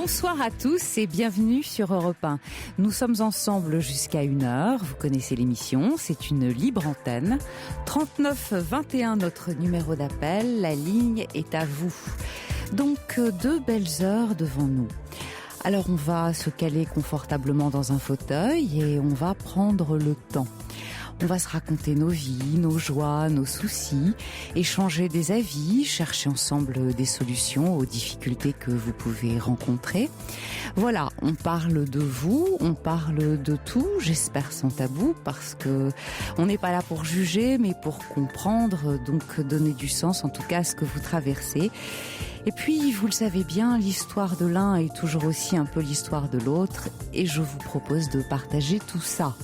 Bonsoir à tous et bienvenue sur Europe 1. Nous sommes ensemble jusqu'à 1h. Vous connaissez l'émission, c'est une libre antenne. 39 21 notre numéro d'appel. La ligne est à vous. Donc 2 belles heures devant nous. Alors on va se caler confortablement dans un fauteuil et on va prendre le temps. On va se raconter nos vies, nos joies, nos soucis, échanger des avis, chercher ensemble des solutions aux difficultés que vous pouvez rencontrer. Voilà, on parle de vous, on parle de tout, j'espère sans tabou, parce que on n'est pas là pour juger, mais pour comprendre, donc donner du sens en tout cas à ce que vous traversez. Et puis, vous le savez bien, l'histoire de l'un est toujours aussi un peu l'histoire de l'autre, et je vous propose de partager tout ça.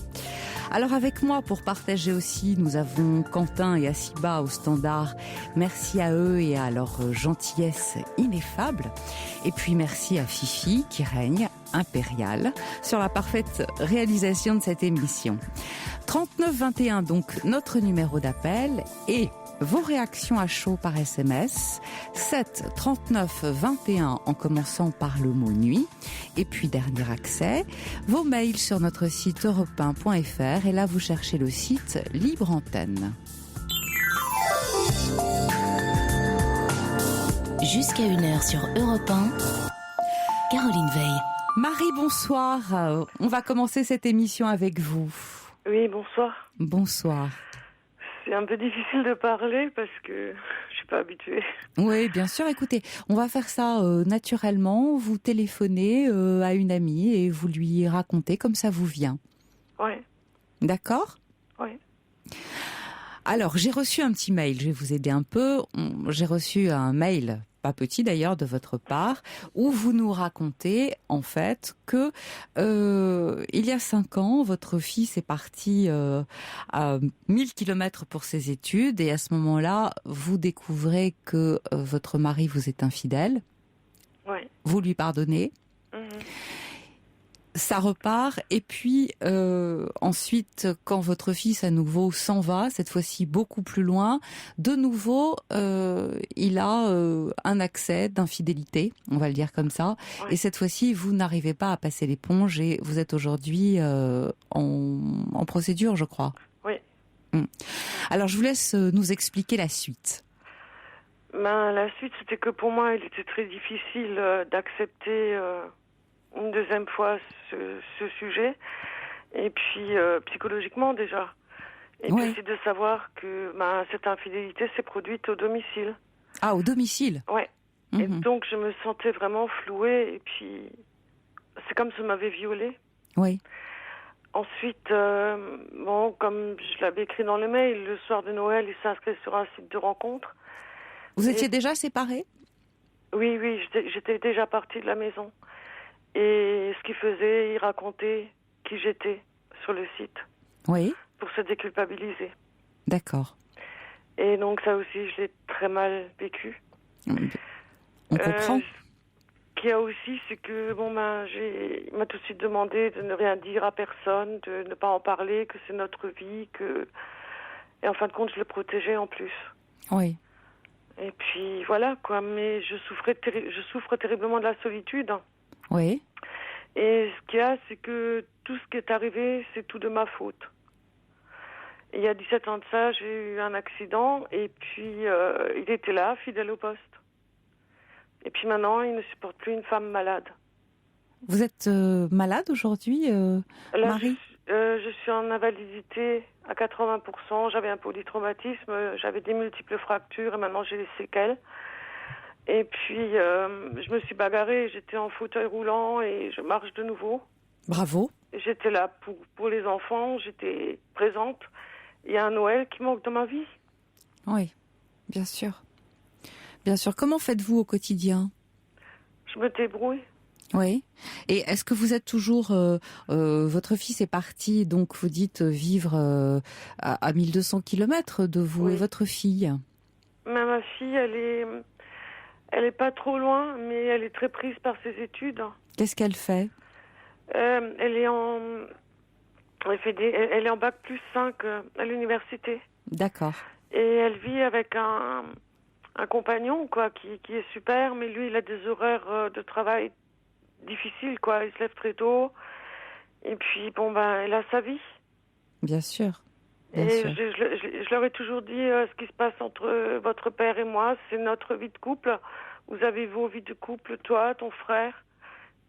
Alors avec moi pour partager aussi, nous avons Quentin et Asiba au standard. Merci à eux et à leur gentillesse ineffable. Et puis merci à Fifi qui règne impériale sur la parfaite réalisation de cette émission. 39 21 donc notre numéro d'appel et vos réactions à chaud par SMS, 7 39 21 en commençant par le mot nuit. Et puis dernier accès, vos mails sur notre site europe1.fr et là vous cherchez le site Libre Antenne. Jusqu'à 1h sur Europe 1, Caroline Veil. Marie, bonsoir. On va commencer cette émission avec vous. Oui, bonsoir. Bonsoir. C'est un peu difficile de parler parce que je suis pas habituée. Oui, bien sûr. Écoutez, on va faire ça naturellement. Vous téléphonez à une amie et vous lui racontez comme ça vous vient. Oui. D'accord ? Oui. Alors, j'ai reçu un petit mail. Je vais vous aider un peu. J'ai reçu un mail, pas petit d'ailleurs, de votre part, où vous nous racontez en fait que il y a 5 ans, votre fils est parti à 1000 km pour ses études et à ce moment-là, vous découvrez que votre mari vous est infidèle. Oui. Vous lui pardonnez. Ça repart et puis ensuite quand votre fils à nouveau s'en va, cette fois-ci beaucoup plus loin, de nouveau il a un accès d'infidélité, on va le dire comme ça, et cette fois-ci vous n'arrivez pas à passer l'éponge et vous êtes aujourd'hui en procédure, je crois. Oui. Alors je vous laisse nous expliquer la suite. La suite, c'était que pour moi, il était très difficile d'accepter une deuxième fois ce sujet. Et puis, psychologiquement déjà. Et puis, c'est de savoir que cette infidélité s'est produite au domicile. Ah, au domicile ? Ouais. Et donc, je me sentais vraiment flouée. Et puis, c'est comme si on m'avait violée. Oui. Ensuite, comme je l'avais écrit dans le mail, le soir de Noël, il s'est inscrit sur un site de rencontre. Vous étiez déjà séparés ? Oui, j'étais déjà partie de la maison. Et ce qu'il faisait, il racontait qui j'étais sur le site. Oui. Pour se déculpabiliser. D'accord. Et donc ça aussi, je l'ai très mal vécu. On comprend. Ce qu'il y a aussi, c'est que il m'a tout de suite demandé de ne rien dire à personne, de ne pas en parler, que c'est notre vie, et en fin de compte, je le protégeais en plus. Oui. Et puis voilà quoi. Mais je souffre terriblement de la solitude. Oui. Et ce qu'il y a, c'est que tout ce qui est arrivé, c'est tout de ma faute. Et il y a 17 ans de ça, j'ai eu un accident et puis il était là, fidèle au poste. Et puis maintenant, il ne supporte plus une femme malade. Vous êtes malade aujourd'hui, Marie ? Je suis en invalidité à 80%. J'avais un polytraumatisme, j'avais des multiples fractures et maintenant j'ai des séquelles. Et puis, je me suis bagarrée, j'étais en fauteuil roulant et je marche de nouveau. Bravo. J'étais là pour les enfants, j'étais présente. Il y a un Noël qui manque dans ma vie. Oui, bien sûr. Bien sûr. Comment faites-vous au quotidien ? Je me débrouille. Oui. Et est-ce que vous êtes toujours... votre fils est parti, donc vous dites vivre à 1200 km de vous et votre fille ? Mais ma fille, elle est pas trop loin, mais elle est très prise par ses études. Qu'est-ce qu'elle fait ? Elle est en bac plus 5 à l'université. D'accord. Et elle vit avec un compagnon qui est super, mais lui il a des horaires de travail difficile, quoi. Il se lève très tôt. Et puis, bon, elle a sa vie. Bien sûr. Bien Et sûr. je leur ai toujours dit, ce qui se passe entre votre père et moi, c'est notre vie de couple. Vous avez vos vies de couple, toi, ton frère.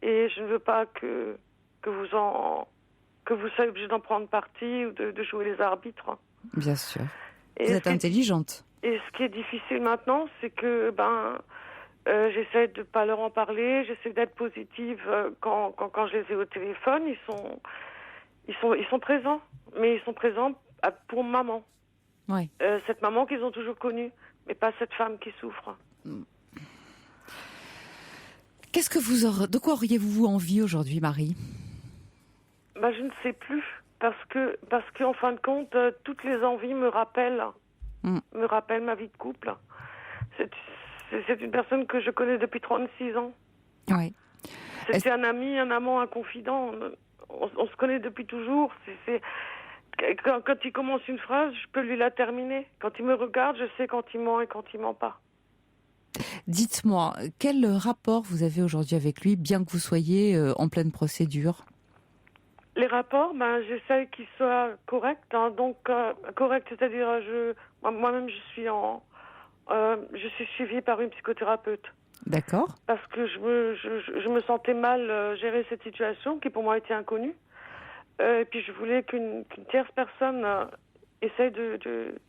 Et je ne veux pas que vous soyez obligés d'en prendre parti ou de jouer les arbitres. Bien sûr. Et Vous êtes intelligente. Et ce qui est difficile maintenant, c'est que j'essaie de pas leur en parler, j'essaie d'être positive quand je les ai au téléphone. Ils sont présents, mais ils sont présents pour maman. Ouais. Cette maman qu'ils ont toujours connue, mais pas cette femme qui souffre. De quoi auriez-vous envie aujourd'hui, Marie ? Je ne sais plus, parce qu'en fin de compte, toutes les envies me rappellent ma vie de couple. C'est une personne que je connais depuis 36 ans. Ouais. C'était un ami, un amant, un confident. On se connaît depuis toujours. Quand il commence une phrase, je peux lui la terminer. Quand il me regarde, je sais quand il ment et quand il ment pas. Dites-moi, quel rapport vous avez aujourd'hui avec lui, bien que vous soyez en pleine procédure ? Les rapports, j'essaie qu'ils soient corrects. Donc, correct, c'est-à-dire, moi-même, je suis suivie par une psychothérapeute. D'accord. Parce que je me sentais mal gérer cette situation qui pour moi était inconnue. Et puis je voulais qu'une tierce personne essaie de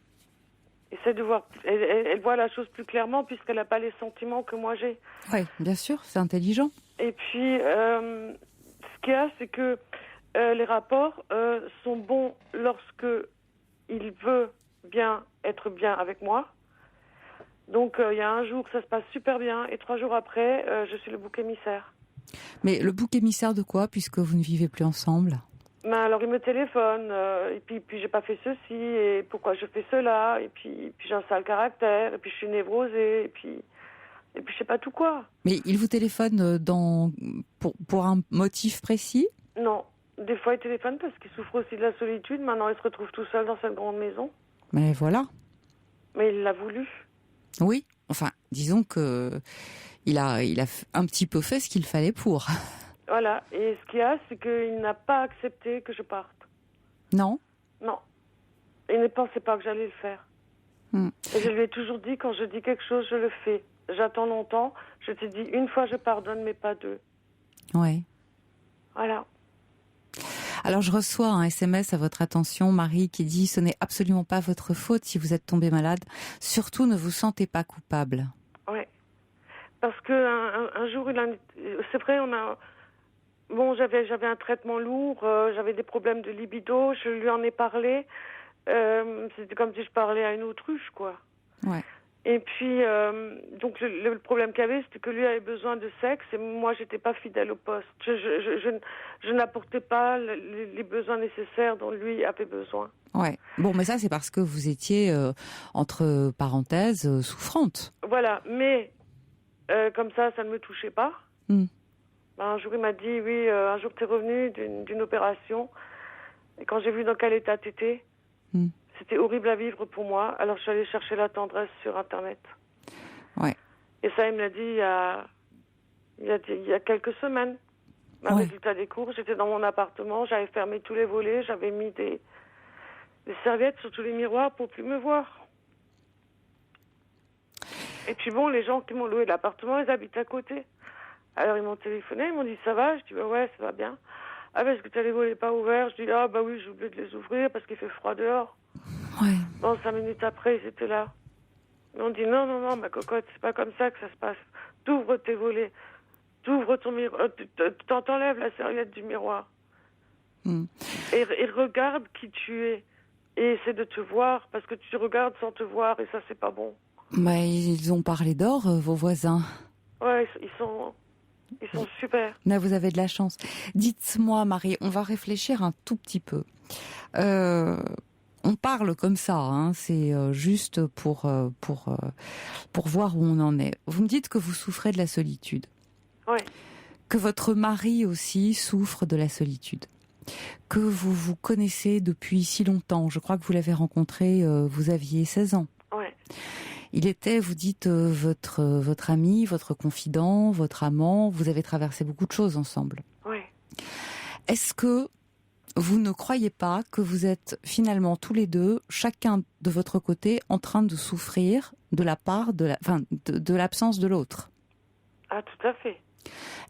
voir, elle voit la chose plus clairement puisqu'elle n'a pas les sentiments que moi j'ai. Oui, bien sûr, c'est intelligent. Et puis ce qu'il y a, c'est que les rapports sont bons lorsque il veut bien être bien avec moi. Donc, il y a un jour, ça se passe super bien, et 3 jours après, je suis le bouc émissaire. Mais le bouc émissaire de quoi, puisque vous ne vivez plus ensemble ? Alors, il me téléphone, et puis j'ai pas fait ceci, et pourquoi je fais cela, et puis j'ai un sale caractère, et puis je suis névrosée, et puis je sais pas tout quoi. Mais il vous téléphone pour un motif précis ? Non. Des fois, il téléphone parce qu'il souffre aussi de la solitude. Maintenant, il se retrouve tout seul dans cette grande maison. Mais voilà. Mais il l'a voulu. Oui, enfin, disons que il a un petit peu fait ce qu'il fallait pour. Voilà, et ce qu'il y a, c'est qu'il n'a pas accepté que je parte. Non ? Non. Il ne pensait pas que j'allais le faire. Et je lui ai toujours dit, quand je dis quelque chose, je le fais. J'attends longtemps, je te dis une fois je pardonne, mais pas 2. Ouais. Voilà. Alors je reçois un SMS à votre attention, Marie, qui dit « Ce n'est absolument pas votre faute si vous êtes tombée malade. Surtout, ne vous sentez pas coupable. » Oui. Parce qu'un jour, c'est vrai, j'avais un traitement lourd, j'avais des problèmes de libido, je lui en ai parlé. C'était comme si je parlais à une autruche, quoi. Ouais. Et puis, donc le problème qu'il y avait, c'était que lui avait besoin de sexe et moi, j'étais pas fidèle au poste. Je n'apportais pas les besoins nécessaires dont lui avait besoin. Ouais. Bon, mais ça, c'est parce que vous étiez, entre parenthèses, souffrante. Voilà, mais comme ça ne me touchait pas. Un jour, il m'a dit, oui, un jour, t'es revenu d'une opération. Et quand j'ai vu dans quel état t'étais, c'était horrible à vivre pour moi. Alors, je suis allée chercher la tendresse sur Internet. Ouais. Et ça, il me l'a dit il y a quelques semaines. Résultat des cours, j'étais dans mon appartement, j'avais fermé tous les volets, j'avais mis des serviettes sur tous les miroirs pour plus me voir. Et puis bon, les gens qui m'ont loué l'appartement, ils habitent à côté. Alors, ils m'ont téléphoné, ils m'ont dit, ça va? Je dis, ouais, ça va bien. Ah, est-ce que tu as les volets pas ouverts? Je dis, oui, j'ai oublié de les ouvrir parce qu'il fait froid dehors. Ouais. Bon, 5 minutes après, ils étaient là. Ils m'ont dit, non, ma cocotte, c'est pas comme ça que ça se passe. T'ouvres tes volets, t'ouvres ton miroir, t'enlèves la serviette du miroir. Et regarde qui tu es. Et essaie de te voir, parce que tu regardes sans te voir, et ça, c'est pas bon. Ils ont parlé d'or, vos voisins. Ouais, ils sont super. Là, vous avez de la chance. Dites-moi, Marie, on va réfléchir un tout petit peu. On parle comme ça, hein, c'est juste pour voir où on en est. Vous me dites que vous souffrez de la solitude. Oui. Que votre mari aussi souffre de la solitude. Que vous vous connaissez depuis si longtemps. Je crois que vous l'avez rencontré, vous aviez 16 ans. Oui. Il était, vous dites, votre ami, votre confident, votre amant. Vous avez traversé beaucoup de choses ensemble. Oui. Est-ce que vous ne croyez pas que vous êtes finalement tous les deux, chacun de votre côté, en train de souffrir de la part de l'absence de l'autre? Ah, tout à fait.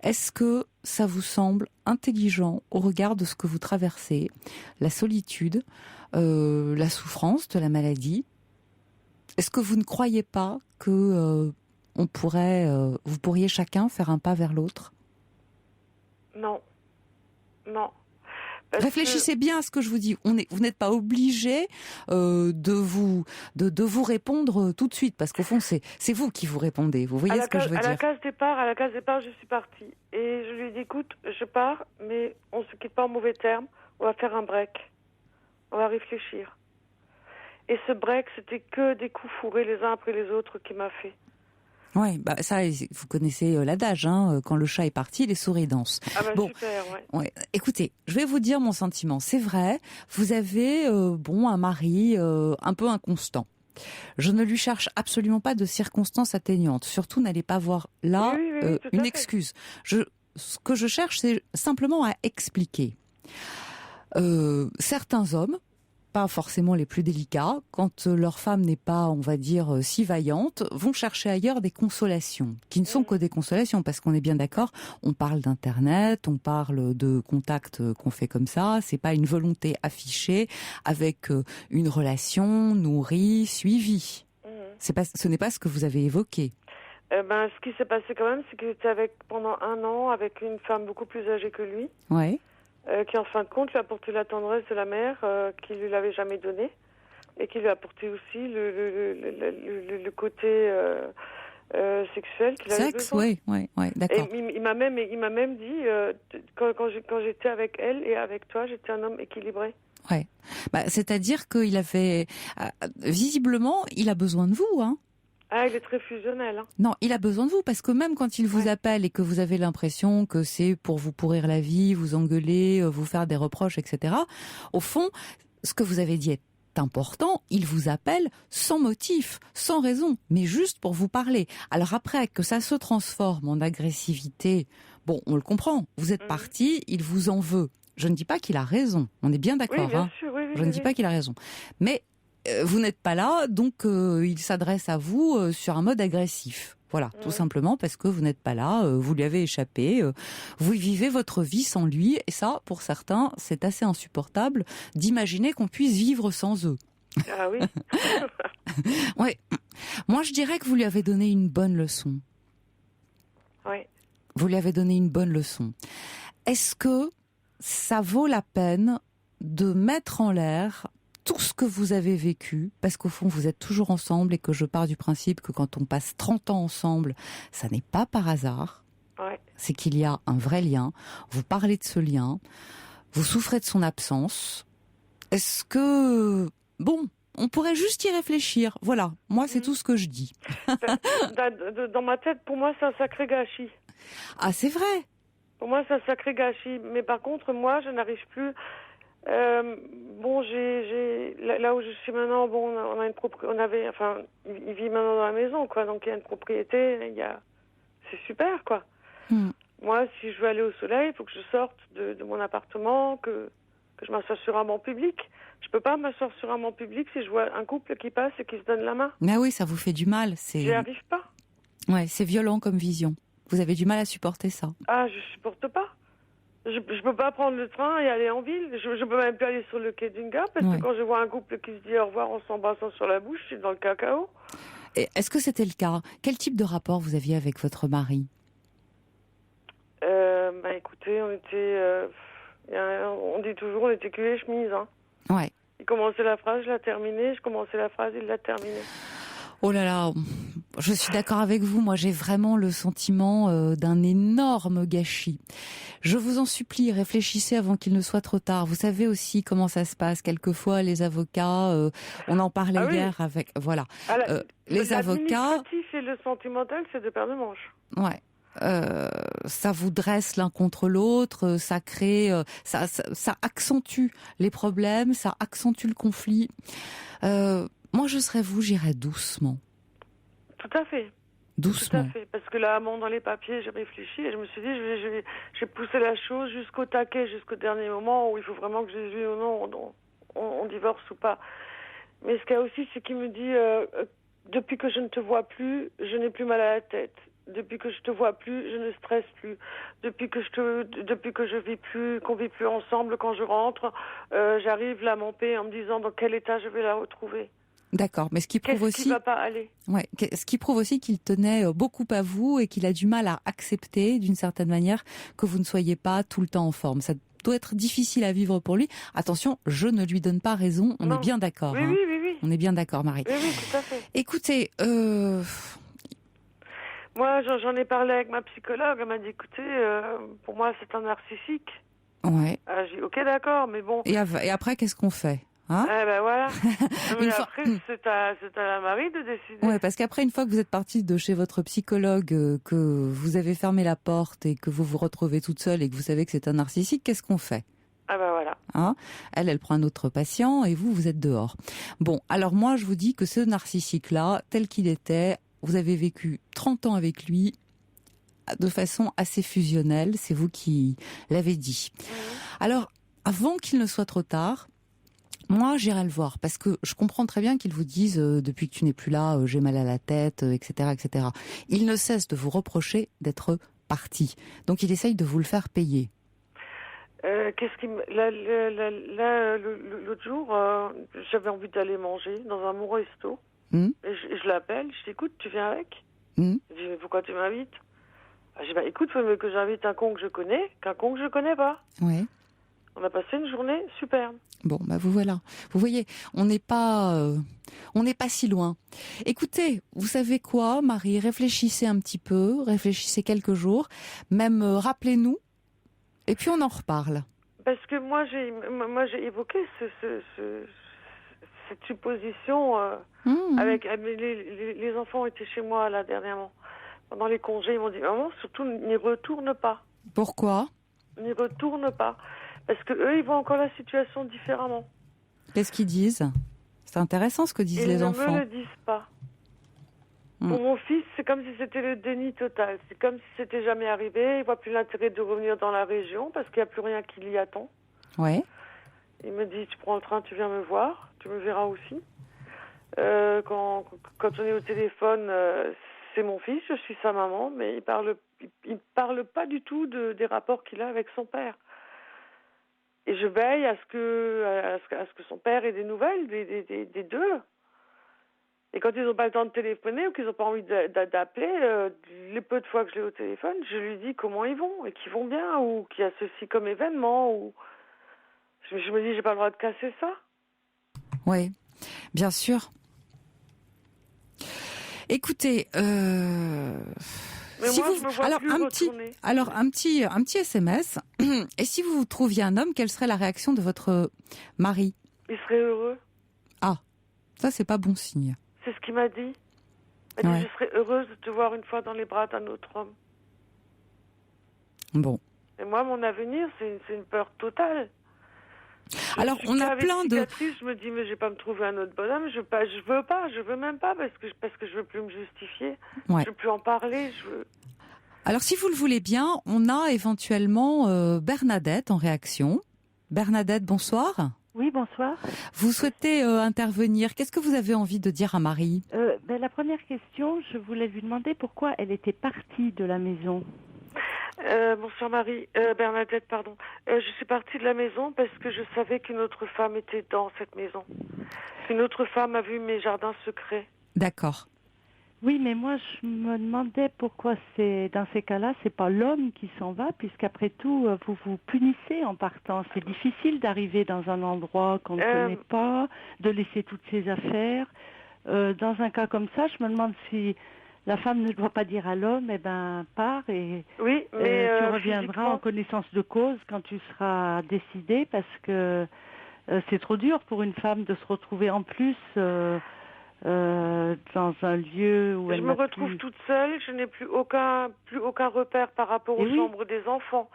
Est-ce que ça vous semble intelligent au regard de ce que vous traversez, la solitude, la souffrance de la maladie? Est-ce que vous ne croyez pas que vous pourriez chacun faire un pas vers l'autre? Non. Non. Réfléchissez bien à ce que je vous dis. Vous n'êtes pas obligé de vous répondre tout de suite, parce qu'au fond, c'est vous qui vous répondez. Vous voyez ce que je veux dire? À la case départ, je suis partie. Et je lui ai dit, écoute, je pars, mais on ne se quitte pas en mauvais termes. On va faire un break. On va réfléchir. Et ce break, c'était que des coups fourrés les uns après les autres qu'il m'a fait. Oui, bah ça, vous connaissez l'adage, hein, quand le chat est parti, les souris dansent. Ah bah bon, super, ouais. Ouais. Écoutez, je vais vous dire mon sentiment. C'est vrai, vous avez un mari un peu inconstant. Je ne lui cherche absolument pas de circonstances atténuantes. Surtout, n'allez pas voir là oui, une excuse. Ce que je cherche, c'est simplement à expliquer. Certains hommes, pas forcément les plus délicats, quand leur femme n'est pas, on va dire, si vaillante, vont chercher ailleurs des consolations, qui ne sont que des consolations, parce qu'on est bien d'accord, on parle d'Internet, on parle de contacts qu'on fait comme ça, c'est pas une volonté affichée avec une relation nourrie, suivie. Ce n'est pas ce que vous avez évoqué. Ce qui s'est passé quand même, c'est qu'il était pendant 1 an avec une femme beaucoup plus âgée que lui. Ouais. Qui en fin de compte lui a apporté la tendresse de la mère qu'il lui l'avait jamais donnée, et qui lui a apporté aussi le côté sexuel qu'il avait besoin. Oui, d'accord. Et il m'a même dit quand j'étais avec elle et avec toi, j'étais un homme équilibré. Ouais. C'est-à-dire qu'il avait visiblement, il a besoin de vous, hein. Ah, il est très fusionnel. Hein. Non, il a besoin de vous, parce que même quand il vous appelle et que vous avez l'impression que c'est pour vous pourrir la vie, vous engueuler, vous faire des reproches, etc., au fond, ce que vous avez dit est important, il vous appelle sans motif, sans raison, mais juste pour vous parler. Alors après, que ça se transforme en agressivité, bon, on le comprend, vous êtes parti, il vous en veut. Je ne dis pas qu'il a raison, on est bien d'accord. Oui, bien sûr, oui, je ne dis pas qu'il a raison. Mais vous n'êtes pas là, donc il s'adresse à vous sur un mode agressif. Voilà, tout simplement parce que vous n'êtes pas là, vous lui avez échappé, vous vivez votre vie sans lui, et ça, pour certains, c'est assez insupportable d'imaginer qu'on puisse vivre sans eux. Ah oui. Ouais. Moi, je dirais que vous lui avez donné une bonne leçon. Oui. Vous lui avez donné une bonne leçon. Est-ce que ça vaut la peine de mettre en l'air tout ce que vous avez vécu, parce qu'au fond, vous êtes toujours ensemble et que je pars du principe que quand on passe 30 ans ensemble, ça n'est pas par hasard. Ouais. C'est qu'il y a un vrai lien. Vous parlez de ce lien. Vous souffrez de son absence. Est-ce que... Bon, on pourrait juste y réfléchir. Voilà, moi, c'est tout ce que je dis. Dans ma tête, pour moi, c'est un sacré gâchis. Ah, c'est vrai. Pour moi, c'est un sacré gâchis. Mais par contre, moi, je n'arrive plus... là où je suis maintenant, on a une propriété, il vit maintenant dans la maison, quoi. Donc il y a une propriété, c'est super, quoi. Moi, si je veux aller au soleil, il faut que je sorte de mon appartement, que je m'assoie sur un banc public. Je peux pas m'asseoir sur un banc public si je vois un couple qui passe et qui se donne la main. Mais oui, ça vous fait du mal. J'y arrive pas. Ouais, c'est violent comme vision. Vous avez du mal à supporter ça. Ah, je supporte pas. Je peux pas prendre le train et aller en ville. Je peux même plus aller sur le quai d'une gare parce que quand je vois un couple qui se dit au revoir en s'embrassant sur la bouche, je suis dans le cacao. Et est-ce que c'était le cas? Quel type de rapport vous aviez avec votre mari? Écoutez, on était... on dit toujours, on était cul et chemise. Hein. Ouais. Il commençait la phrase, je la terminais. Je commençais la phrase, il la terminait. Oh là là, je suis d'accord avec vous. Moi, j'ai vraiment le sentiment d'un énorme gâchis. Je vous en supplie, réfléchissez avant qu'il ne soit trop tard. Vous savez aussi comment ça se passe. Quelquefois, les avocats, on en parlait hier avec... Voilà. Les avocats... L'administratif et le sentimental, c'est deux paires de manches. Ouais. Ça vous dresse l'un contre l'autre, ça crée, ça accentue les problèmes, ça accentue le conflit. Moi, je serais vous, j'irais doucement. Tout à fait. Doucement. Tout à fait. Parce que là, dans les papiers, j'ai réfléchi et je me suis dit, j'ai poussé la chose jusqu'au taquet, jusqu'au dernier moment où il faut vraiment que je dise oui ou non, on divorce ou pas. Mais ce qu'il y a aussi, c'est qu'il me dit, depuis que je ne te vois plus, je n'ai plus mal à la tête. Depuis que je te vois plus, je ne stresse plus. Depuis que je vis plus, qu'on vit plus ensemble, quand je rentre, j'arrive là à mon paix en me disant dans quel état je vais la retrouver. D'accord, mais ce qui prouve Qu'est-ce qui aussi, va pas aller? ouais, ce qui prouve aussi qu'il tenait beaucoup à vous et qu'il a du mal à accepter, d'une certaine manière, que vous ne soyez pas tout le temps en forme. Ça doit être difficile à vivre pour lui. Attention, je ne lui donne pas raison. On Non. est bien d'accord. Oui, hein. oui. On est bien d'accord, Marie. Oui, tout à fait. Écoutez, Moi, j'en ai parlé avec ma psychologue. Elle m'a dit, écoutez, pour moi, c'est un narcissique. ouais. Ah, j'ai dit, ok, d'accord, mais bon. Et après, qu'est-ce qu'on fait, hein? Eh ben voilà. Mais fois- après, c'est à la Marie de décider. Ouais, parce qu'après, une fois que vous êtes partie de chez votre psychologue, que vous avez fermé la porte et que vous vous retrouvez toute seule et que vous savez que c'est un narcissique, qu'est-ce qu'on fait? Ah ben voilà. Hein, elle prend un autre patient et vous êtes dehors. Bon, alors moi, je vous dis que ce narcissique-là, tel qu'il était, vous avez vécu 30 ans avec lui de façon assez fusionnelle, c'est vous qui l'avez dit. Alors, avant qu'il ne soit trop tard, moi, j'irai le voir parce que je comprends très bien qu'il vous dise depuis que tu n'es plus là, j'ai mal à la tête, etc., etc. Il ne cesse de vous reprocher d'être parti. Donc, il essaye de vous le faire payer. Qu'est-ce qui l'autre jour, j'avais envie d'aller manger dans un bon resto. Et je l'appelle, je dis, écoute, tu viens avec? Je dis, mais pourquoi tu m'invites? Je dis, bah écoute, faut mieux que j'invite un con que je connais qu'un con que je connais pas. Ouais. On a passé une journée superbe. Bon, bah vous voilà. Vous voyez, on n'est pas si loin. Écoutez, vous savez quoi, Marie, réfléchissez un petit peu, réfléchissez quelques jours, même rappelez-nous, et puis on en reparle. Parce que moi j'ai évoqué cette supposition avec les enfants étaient chez moi là dernièrement. Pendant les congés, ils m'ont dit maman, surtout n'y retourne pas. Pourquoi? N'y retourne pas. Parce que eux, ils voient encore la situation différemment. Qu'est-ce qu'ils disent? C'est intéressant ce que disent les enfants. Ils ne me le disent pas. Pour mon fils, c'est comme si c'était le déni total. C'est comme si c'était jamais arrivé. Il voit plus l'intérêt de revenir dans la région parce qu'il n'y a plus rien qui l'y attend. Ouais. Il me dit, tu prends le train, tu viens me voir. Tu me verras aussi. Quand on est au téléphone, c'est mon fils, je suis sa maman, mais il parle pas du tout des rapports qu'il a avec son père. Et je veille à ce que son père ait des nouvelles des deux. Et quand ils n'ont pas le temps de téléphoner ou qu'ils n'ont pas envie d'appeler, les peu de fois que je l'ai au téléphone, je lui dis comment ils vont et qu'ils vont bien ou qu'il y a ceci comme événement. Ou je me dis, j'ai pas le droit de casser ça. Oui, bien sûr. Écoutez, mais si moi, vous, je me vois alors plus retourner. un petit SMS. Et si vous trouviez un homme, quelle serait la réaction de votre mari? Il serait heureux. Ah, ça c'est pas bon signe. C'est ce qu'il m'a dit. Il m'a dit, je serais heureuse de te voir une fois dans les bras d'un autre homme. Bon. Et moi, mon avenir, c'est une peur totale. Alors, on a plein de... Je me dis, mais je vais pas me trouver un autre bonhomme. Je veux même pas, parce que je veux plus me justifier. Ouais. Je veux plus en parler. Alors, si vous le voulez bien, on a éventuellement Bernadette en réaction. Bernadette, bonsoir. Oui, bonsoir. Vous souhaitez intervenir. Qu'est-ce que vous avez envie de dire à Marie? La première question, je voulais lui demander pourquoi elle était partie de la maison. Bonsoir Marie, Bernadette, pardon. Je suis partie de la maison parce que je savais qu'une autre femme était dans cette maison. Une autre femme a vu mes jardins secrets. D'accord. Oui, mais moi je me demandais pourquoi dans ces cas-là, c'est pas l'homme qui s'en va, puisqu'après tout, vous vous punissez en partant. C'est difficile d'arriver dans un endroit qu'on ne connaît pas, de laisser toutes ses affaires. Dans un cas comme ça, je me demande si la femme ne doit pas dire à l'homme, pars et oui, mais tu reviendras en connaissance de cause quand tu seras décidé, parce que c'est trop dur pour une femme de se retrouver en plus dans un lieu où je me retrouve toute seule. Je n'ai plus aucun repère par rapport aux chambres des enfants.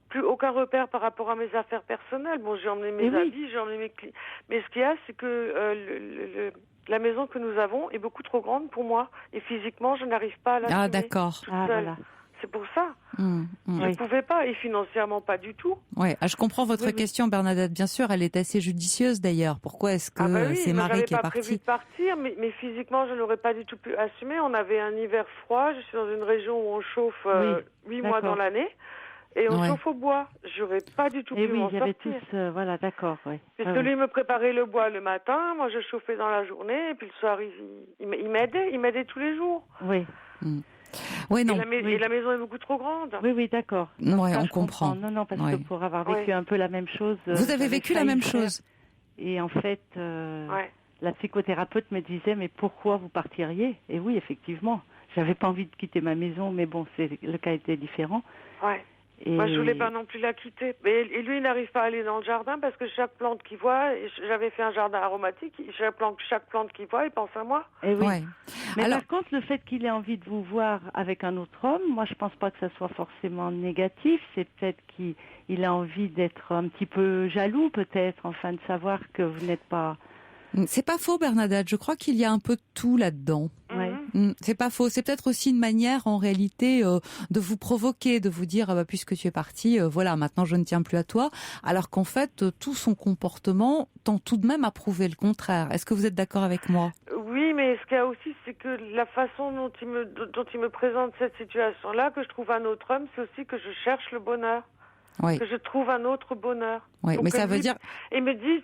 Plus aucun repère par rapport à mes affaires personnelles. Bon, j'ai emmené mes habits, j'ai emmené mes clients. Mais ce qu'il y a, c'est que La maison que nous avons est beaucoup trop grande pour moi. Et physiquement, je n'arrive pas à l'assumer. Ah, d'accord. Toute seule. Voilà. C'est pour ça. Je ne pouvais pas, et financièrement pas du tout. Ouais. Je comprends votre question, Bernadette. Bien sûr, elle est assez judicieuse d'ailleurs. Pourquoi est-ce que c'est Marie qui est partie ? Je n'avais pas prévu de partir, mais physiquement, je n'aurais pas du tout pu assumer. On avait un hiver froid. Je suis dans une région où on chauffe 8 mois dans l'année. Et on chauffe au bois. J'aurais pas du tout pu m'en sortir. Et oui, il y avait tous, voilà, d'accord, oui. Puisque lui me préparait le bois le matin, moi je chauffais dans la journée, et puis le soir il m'aidait tous les jours. Oui. Oui, non. Et la maison est beaucoup trop grande. Oui, d'accord. Oui, on comprend. Non, parce que pour avoir vécu un peu la même chose. Vous avez vécu la même chose. Et en fait, la psychothérapeute me disait, mais pourquoi vous partiriez ? Et oui, effectivement, j'avais pas envie de quitter ma maison, mais bon, le cas était différent. Ouais. Moi, je voulais pas non plus la quitter. Et lui, il n'arrive pas à aller dans le jardin parce que chaque plante qu'il voit, j'avais fait un jardin aromatique, chaque plante qu'il voit, il pense à moi. Et oui. Ouais. Mais par contre, le fait qu'il ait envie de vous voir avec un autre homme, moi, je pense pas que ça soit forcément négatif. C'est peut-être qu'il a envie d'être un petit peu jaloux, peut-être, enfin, de savoir que vous n'êtes pas... C'est pas faux, Bernadette. Je crois qu'il y a un peu de tout là-dedans. Ouais. C'est pas faux. C'est peut-être aussi une manière, en réalité, de vous provoquer, de vous dire, puisque tu es parti, voilà, maintenant je ne tiens plus à toi. Alors qu'en fait, tout son comportement tend tout de même à prouver le contraire. Est-ce que vous êtes d'accord avec moi ? Oui, mais ce qu'il y a aussi, c'est que la façon dont il me présente cette situation-là, que je trouve un autre homme, c'est aussi que je cherche le bonheur. Oui. Que je trouve un autre bonheur. Oui, mais ça veut dire... Il me dit,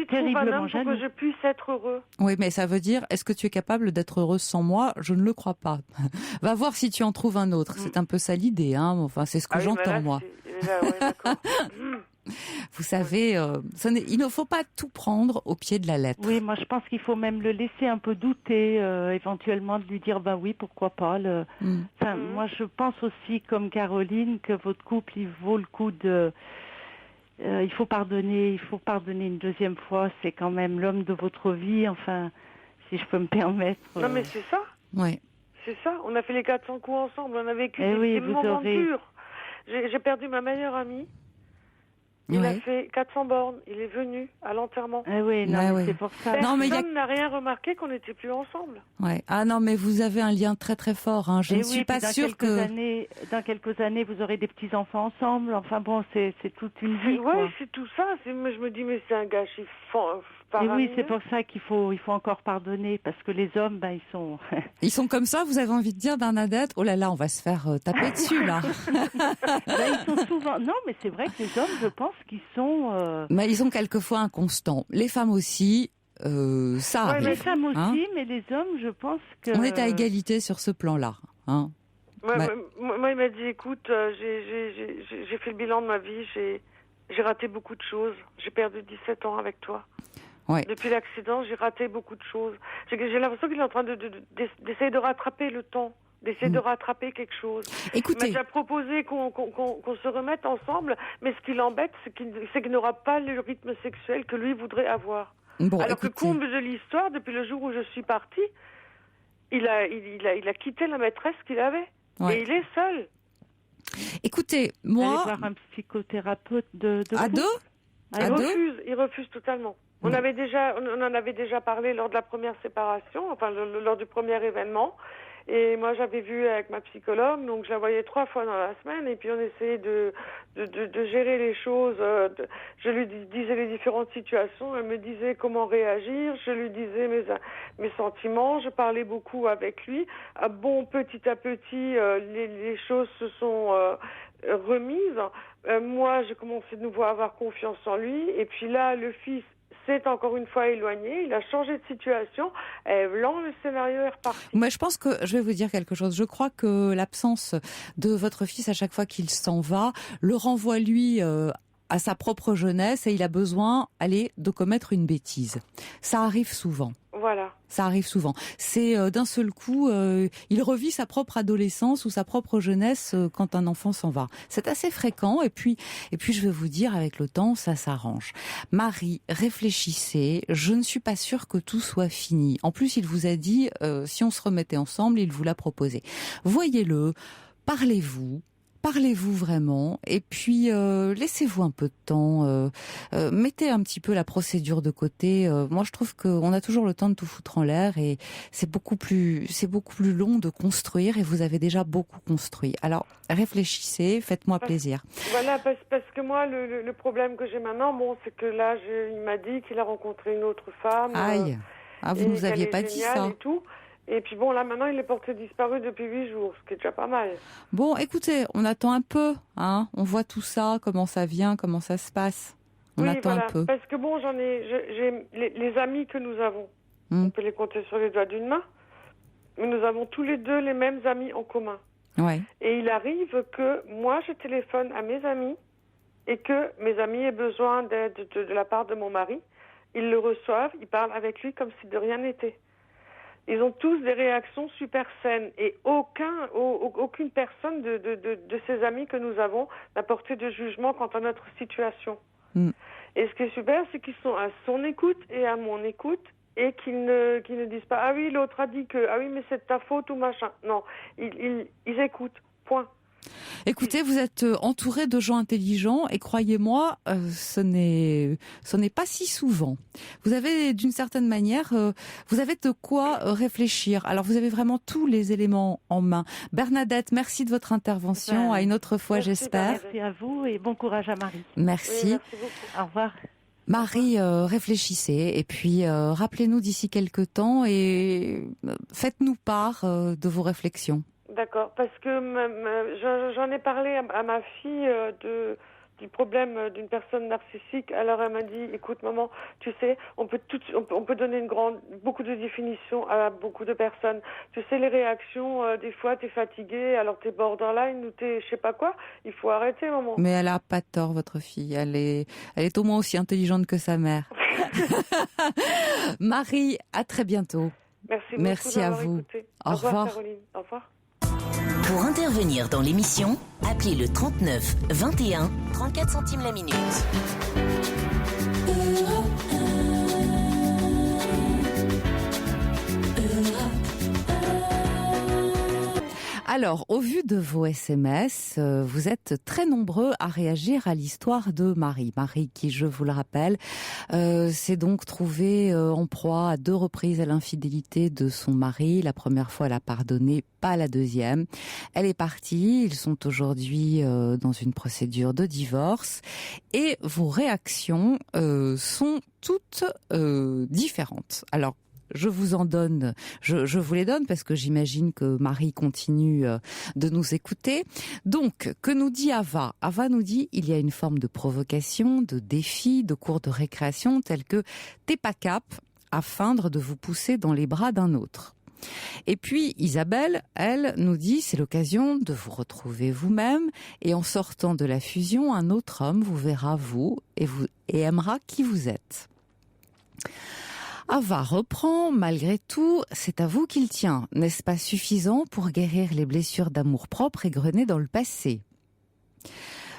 trouve un homme pour que je puisse être heureux. Oui, mais ça veut dire, est-ce que tu es capable d'être heureuse sans moi ? Je ne le crois pas. Va voir si tu en trouves un autre. C'est un peu ça l'idée, hein. Enfin, c'est ce que j'entends, moi. D'accord. Vous savez, il ne faut pas tout prendre au pied de la lettre. Oui, moi je pense qu'il faut même le laisser un peu douter, éventuellement de lui dire oui, pourquoi pas. Moi je pense aussi, comme Caroline, que votre couple, il vaut le coup de... il faut pardonner une deuxième fois. C'est quand même l'homme de votre vie, enfin, si je peux me permettre. Non mais c'est ça. Ouais. C'est ça. On a fait les 400 coups ensemble. On a vécu des moments durs. J'ai perdu ma meilleure amie. Il a fait 400 bornes. Il est venu à l'enterrement. C'est pour ça. Personne n'a rien remarqué qu'on n'était plus ensemble. Ouais. Ah non, mais vous avez un lien très très fort. Hein. Je ne suis pas sûre que... Dans quelques années, vous aurez des petits-enfants ensemble. Enfin bon, c'est toute une vie. Oui, c'est tout ça. Je me dis, mais c'est un gâchis Et oui, c'est pour ça qu'il faut encore pardonner, parce que les hommes, ils sont... Ils sont comme ça, vous avez envie de dire, Bernadette ? Oh là là, on va se faire taper dessus, là. Ils sont souvent... Non, mais c'est vrai que les hommes, je pense qu'ils sont... Mais ils sont quelquefois inconstants. Les femmes aussi, ça arrive. Les femmes aussi, mais les hommes, je pense que... On est à égalité sur ce plan-là. Hein. Moi, il m'a dit, écoute, j'ai fait le bilan de ma vie, j'ai raté beaucoup de choses. J'ai perdu 17 ans avec toi. Ouais. Depuis l'accident, j'ai raté beaucoup de choses. J'ai l'impression qu'il est en train d'essayer de rattraper le temps, d'essayer de rattraper quelque chose. Écoutez, il m'a déjà proposé qu'on se remette ensemble, mais ce qui l'embête, c'est qu'il n'aura pas le rythme sexuel que lui voudrait avoir. Alors que comble de l'histoire, depuis le jour où je suis partie, il a quitté la maîtresse qu'il avait. Ouais. Et il est seul. Écoutez, moi... Aller voir un psychothérapeute de à deux. Il refuse totalement. On en avait déjà parlé lors de la première séparation, enfin lors du premier événement. Et moi, j'avais vu avec ma psychologue, donc je la voyais 3 fois dans la semaine, et puis on essayait de gérer les choses. Je lui disais les différentes situations, elle me disait comment réagir, je lui disais mes sentiments, je parlais beaucoup avec lui. Petit à petit, les choses se sont remises. Moi, j'ai commencé de nouveau à avoir confiance en lui, et puis là, le fils s'est encore une fois éloigné, il a changé de situation, et blanc, le scénario est reparti. Mais je pense que, je vais vous dire quelque chose, je crois que l'absence de votre fils à chaque fois qu'il s'en va, le renvoie lui à sa propre jeunesse, et il a besoin, de commettre une bêtise. Ça arrive souvent. Voilà. Ça arrive souvent. C'est d'un seul coup, il revit sa propre adolescence ou sa propre jeunesse quand un enfant s'en va. C'est assez fréquent. Et puis, je vais vous dire, avec le temps, ça s'arrange. Marie, réfléchissez. Je ne suis pas sûre que tout soit fini. En plus, il vous a dit, si on se remettait ensemble, il vous l'a proposé. Voyez-le, parlez-vous. parlez-vous vraiment et puis laissez-vous un peu de temps. Mettez un petit peu la procédure de côté. Moi, je trouve qu'on a toujours le temps de tout foutre en l'air et c'est beaucoup plus long de construire et vous avez déjà beaucoup construit. Alors, réfléchissez, faites-moi plaisir. Voilà, parce que moi, le problème que j'ai maintenant, c'est que là, il m'a dit qu'il a rencontré une autre femme. Aïe, vous nous aviez pas dit ça. Et tout. Et puis là maintenant il est porté disparu depuis 8 jours, ce qui est déjà pas mal. Bon, écoutez, on attend un peu, hein. On voit tout ça, comment ça vient, comment ça se passe. On attend un peu. Parce que j'ai les amis que nous avons, on peut les compter sur les doigts d'une main, mais nous avons tous les deux les mêmes amis en commun. Ouais. Et il arrive que moi je téléphone à mes amis et que mes amis aient besoin d'aide de la part de mon mari. Ils le reçoivent, ils parlent avec lui comme si de rien n'était. Ils ont tous des réactions super saines et aucune personne de ces amis que nous avons n'a porté de jugement quant à notre situation. Et ce qui est super, c'est qu'ils sont à son écoute et à mon écoute et qu'ils ne disent pas « Ah oui, l'autre a dit que... Ah oui, mais c'est de ta faute ou machin. » Non, ils écoutent, point. Écoutez, vous êtes entouré de gens intelligents et croyez-moi, ce n'est pas si souvent. Vous avez d'une certaine manière, vous avez de quoi réfléchir. Alors vous avez vraiment tous les éléments en main. Bernadette, merci de votre intervention. À une autre fois, j'espère. Merci à vous et bon courage à Marie. Merci. Oui, merci beaucoup. Au revoir. Marie, réfléchissez et puis rappelez-nous d'ici quelques temps et faites-nous part de vos réflexions. D'accord, parce que j'en ai parlé à ma fille du problème d'une personne narcissique. Alors elle m'a dit, écoute maman, tu sais, on peut donner beaucoup de définitions à beaucoup de personnes. Tu sais, les réactions, des fois t'es fatiguée, alors t'es borderline ou t'es je sais pas quoi. Il faut arrêter maman. Mais elle a pas tort, votre fille. Elle est au moins aussi intelligente que sa mère. Marie, à très bientôt. Merci à vous. Écouté. Au revoir Caroline. Au revoir. Pour intervenir dans l'émission, appelez le 39 21 34 centimes la minute. Alors, au vu de vos SMS, vous êtes très nombreux à réagir à l'histoire de Marie. Marie qui, je vous le rappelle, s'est donc trouvée en proie à 2 reprises à l'infidélité de son mari. La première fois, elle a pardonné, pas la deuxième. Elle est partie. Ils sont aujourd'hui dans une procédure de divorce. Et vos réactions sont toutes différentes. Alors, je vous en donne, je vous les donne parce que j'imagine que Marie continue de nous écouter. Donc, que nous dit Ava ? Ava nous dit il y a une forme de provocation, de défi, de cours de récréation tel que t'es pas cap à feindre de vous pousser dans les bras d'un autre. Et puis Isabelle, elle, nous dit c'est l'occasion de vous retrouver vous-même et en sortant de la fusion, un autre homme vous verra vous et aimera qui vous êtes. Ava reprend, malgré tout, c'est à vous qu'il tient. N'est-ce pas suffisant pour guérir les blessures d'amour-propre égrenées dans le passé ?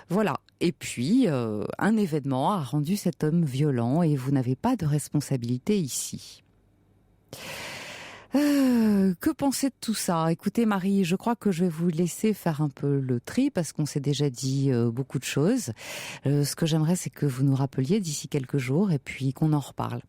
Voilà. Et puis, un événement a rendu cet homme violent et vous n'avez pas de responsabilité ici. Que pensez de tout ça ? Écoutez Marie, je crois que je vais vous laisser faire un peu le tri parce qu'on s'est déjà dit beaucoup de choses. Ce que j'aimerais, c'est que vous nous rappeliez d'ici quelques jours et puis qu'on en reparle.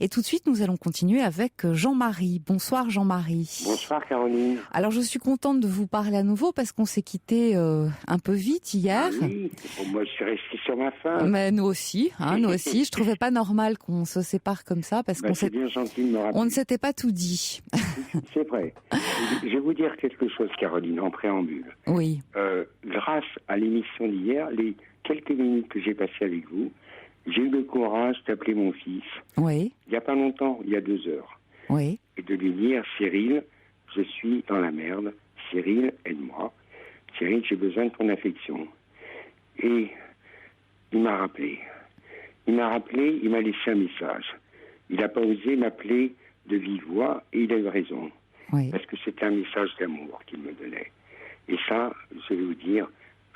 Et tout de suite, nous allons continuer avec Jean-Marie. Bonsoir Jean-Marie. Bonsoir Caroline. Alors je suis contente de vous parler à nouveau parce qu'on s'est quitté un peu vite hier. Ah oui, bon, moi je suis restée sur ma faim. Mais nous aussi, nous aussi. Je trouvais pas normal qu'on se sépare comme ça parce qu'on c'est bien gentil de me rappeler. On ne s'était pas tout dit. C'est vrai. Je vais vous dire quelque chose, Caroline, en préambule. Oui. Grâce à l'émission d'hier, les quelques minutes que j'ai passées avec vous, j'ai eu le courage d'appeler mon fils. Oui. Il n'y a pas longtemps, il y a 2 heures. Oui. Et de lui dire, Cyril, je suis dans la merde. Cyril, aide-moi. Cyril, j'ai besoin de ton affection. Et il m'a rappelé. Il m'a laissé un message. Il n'a pas osé m'appeler de vive voix, et il a eu raison. Oui. Parce que c'était un message d'amour qu'il me donnait. Et ça, je vais vous dire,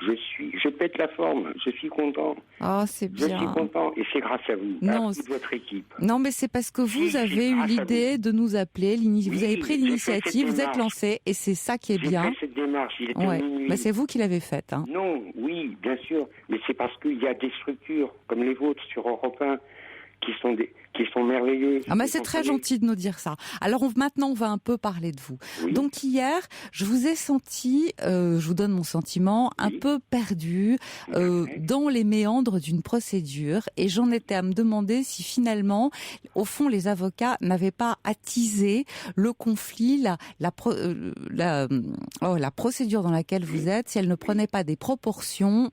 je pète la forme, je suis content. Oh, c'est bien. Je suis content et c'est grâce à vous, Non, à toute votre équipe. Non, mais c'est parce que vous avez eu l'idée de nous appeler, vous avez pris l'initiative, vous êtes lancé, et c'est ça qui est bien. J'ai fait cette démarche, il était minuit. Bah, c'est vous qui l'avez faite. Hein. Non, oui, bien sûr, mais c'est parce qu'il y a des structures comme les vôtres sur Europe 1 qui sont merveilleuses. Ah bah c'est très gentil de nous dire ça. Alors maintenant, on va un peu parler de vous. Oui. Donc hier, je vous ai senti, je vous donne mon sentiment, un peu perdu dans les méandres d'une procédure, et j'en étais à me demander si finalement, au fond, les avocats n'avaient pas attisé le conflit, la procédure dans laquelle vous êtes, si elle ne prenait pas des proportions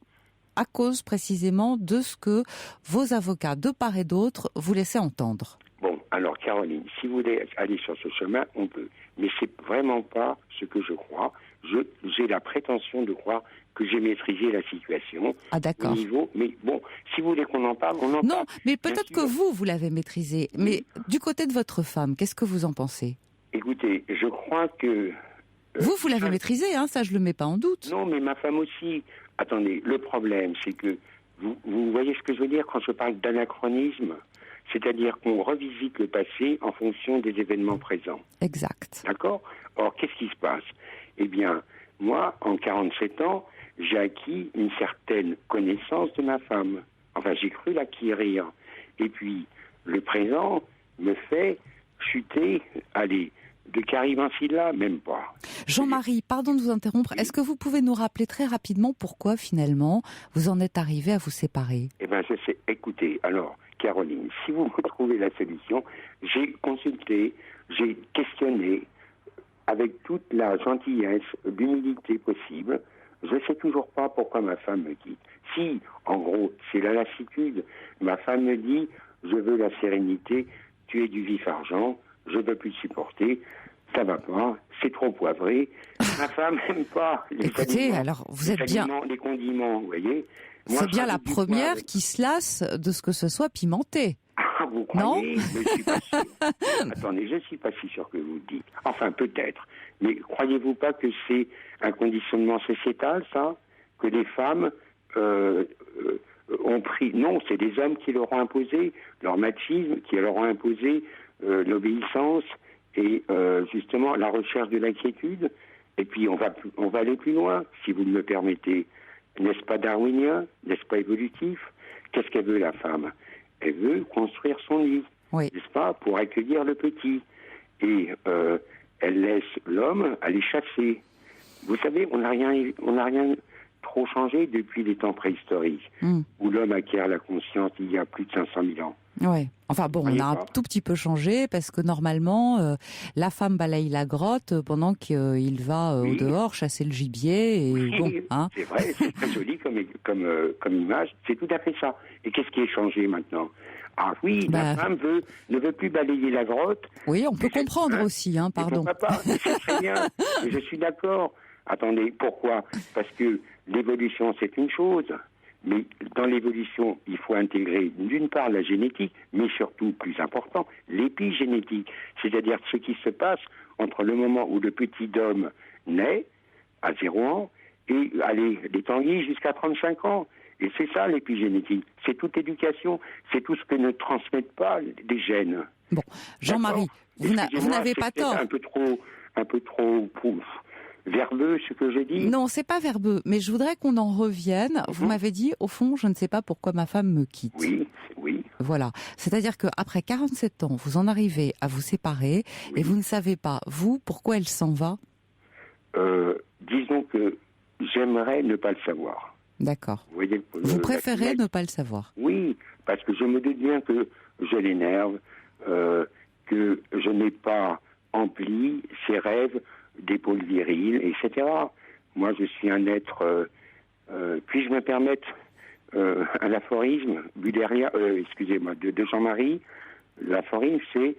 à cause précisément de ce que vos avocats, de part et d'autre, vous laissaient entendre. Bon, alors Caroline, si vous voulez aller sur ce chemin, on peut. Mais c'est vraiment pas ce que je crois. J'ai la prétention de croire que j'ai maîtrisé la situation. Ah d'accord. Au niveau, mais bon, si vous voulez qu'on en parle, on en parle. Non, mais peut-être que vous l'avez maîtrisé. Mais du côté de votre femme, qu'est-ce que vous en pensez ? Écoutez, je crois que... vous l'avez maîtrisé, hein, ça je le mets pas en doute. Non, mais ma femme aussi. Attendez, le problème, c'est que vous voyez ce que je veux dire quand je parle d'anachronisme, c'est-à-dire qu'on revisite le passé en fonction des événements présents. Exact. D'accord ? Or, qu'est-ce qui se passe ? Eh bien, moi, en 47 ans, j'ai acquis une certaine connaissance de ma femme. Enfin, j'ai cru l'acquérir. Et puis, le présent me fait chuter, allez, de Karim Ansila, même pas. Jean-Marie, pardon de vous interrompre, est-ce que vous pouvez nous rappeler très rapidement pourquoi finalement vous en êtes arrivé à vous séparer ? Eh bien, écoutez, alors, Caroline, si vous me trouvez la solution, j'ai consulté, j'ai questionné avec toute la gentillesse, l'humilité possible. Je ne sais toujours pas pourquoi ma femme me quitte. Si, en gros, c'est la lassitude, ma femme me dit, je veux la sérénité, tu es du vif argent, je ne peux plus supporter, ça va pas, c'est trop poivré. Ma femme n'aime pas les Écoutez, aliments, alors vous êtes bien... les condiments, vous voyez. C'est bien la première qui se lasse de ce que ce soit pimenté. Ah, vous croyez ? Mais je suis pas sûr. Attendez, je ne suis pas si sûr que vous le dites. Enfin, peut-être. Mais croyez-vous pas que c'est un conditionnement sociétal, ça ? Que les femmes ont pris... Non, c'est des hommes qui leur ont imposé leur machisme, qui leur ont imposé l'obéissance et justement la recherche de l'inquiétude. Et puis on va aller plus loin, si vous me permettez. N'est-ce pas darwinien ? N'est-ce pas évolutif ? Qu'est-ce qu'elle veut, la femme ? Elle veut construire son nid, oui. N'est-ce pas, pour accueillir le petit. Et elle laisse l'homme aller chasser. Vous savez, on n'a rien trop changé depuis les temps préhistoriques, où l'homme acquiert la conscience il y a plus de 500 000 ans. Oui. Enfin bon, on a un tout petit peu changé parce que normalement, la femme balaye la grotte pendant qu'il va au dehors chasser le gibier. Et oui, bon, hein. C'est vrai, c'est très joli comme image. C'est tout à fait ça. Et qu'est-ce qui est changé maintenant ? Ah oui, la femme ne veut plus balayer la grotte. Oui, on peut comprendre aussi, hein, pardon. C'est très bien, mais je suis d'accord. Attendez, pourquoi ? Parce que l'évolution, c'est une chose. Mais dans l'évolution, il faut intégrer d'une part la génétique, mais surtout, plus important, l'épigénétique. C'est-à-dire ce qui se passe entre le moment où le petit homme naît, à 0 ans, et les tanguis jusqu'à 35 ans. Et c'est ça l'épigénétique. C'est toute éducation. C'est tout ce que ne transmettent pas des gènes. Bon, Jean-Marie, vous n'avez pas tort. Un peu trop verbeux, ce que je dis. Non, c'est pas verbeux, mais je voudrais qu'on en revienne. Vous m'avez dit, au fond, je ne sais pas pourquoi ma femme me quitte. Oui. Voilà. C'est-à-dire qu'après 47 ans, vous en arrivez à vous séparer et vous ne savez pas, vous, pourquoi elle s'en va ? Disons que j'aimerais ne pas le savoir. D'accord. Vous préférez ne pas le savoir ? Oui, parce que je me doute bien que je l'énerve, que je n'ai pas empli ses rêves d'épaule virile, etc. Moi, je suis un être... puis-je me permettre un aphorisme de Jean-Marie. L'aphorisme, c'est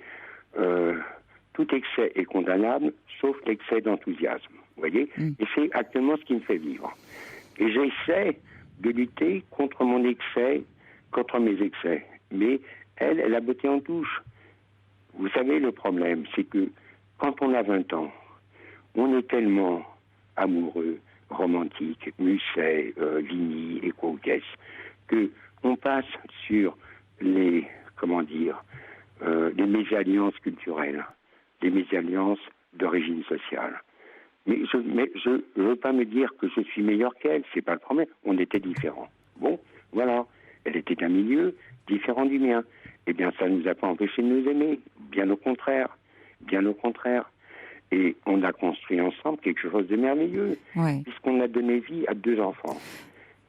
tout excès est condamnable, sauf l'excès d'enthousiasme. Vous voyez ? Et c'est actuellement ce qui me fait vivre. Et j'essaie de lutter contre mes excès. Mais elle a botté en touche. Vous savez, le problème, c'est que quand on a 20 ans, on est tellement amoureux, romantiques, Musset, Ligny et quoi qu'est-ce, que on passe sur les mésalliances culturelles, les mésalliances d'origine sociale. Mais je ne veux pas me dire que je suis meilleur qu'elle, c'est pas le problème. On était différents. Bon, voilà. Elle était d'un milieu différent du mien. Eh bien, ça ne nous a pas empêché de nous aimer. Bien au contraire. Bien au contraire. Et on a construit ensemble quelque chose de merveilleux. Ouais. Puisqu'on a donné vie à 2 enfants.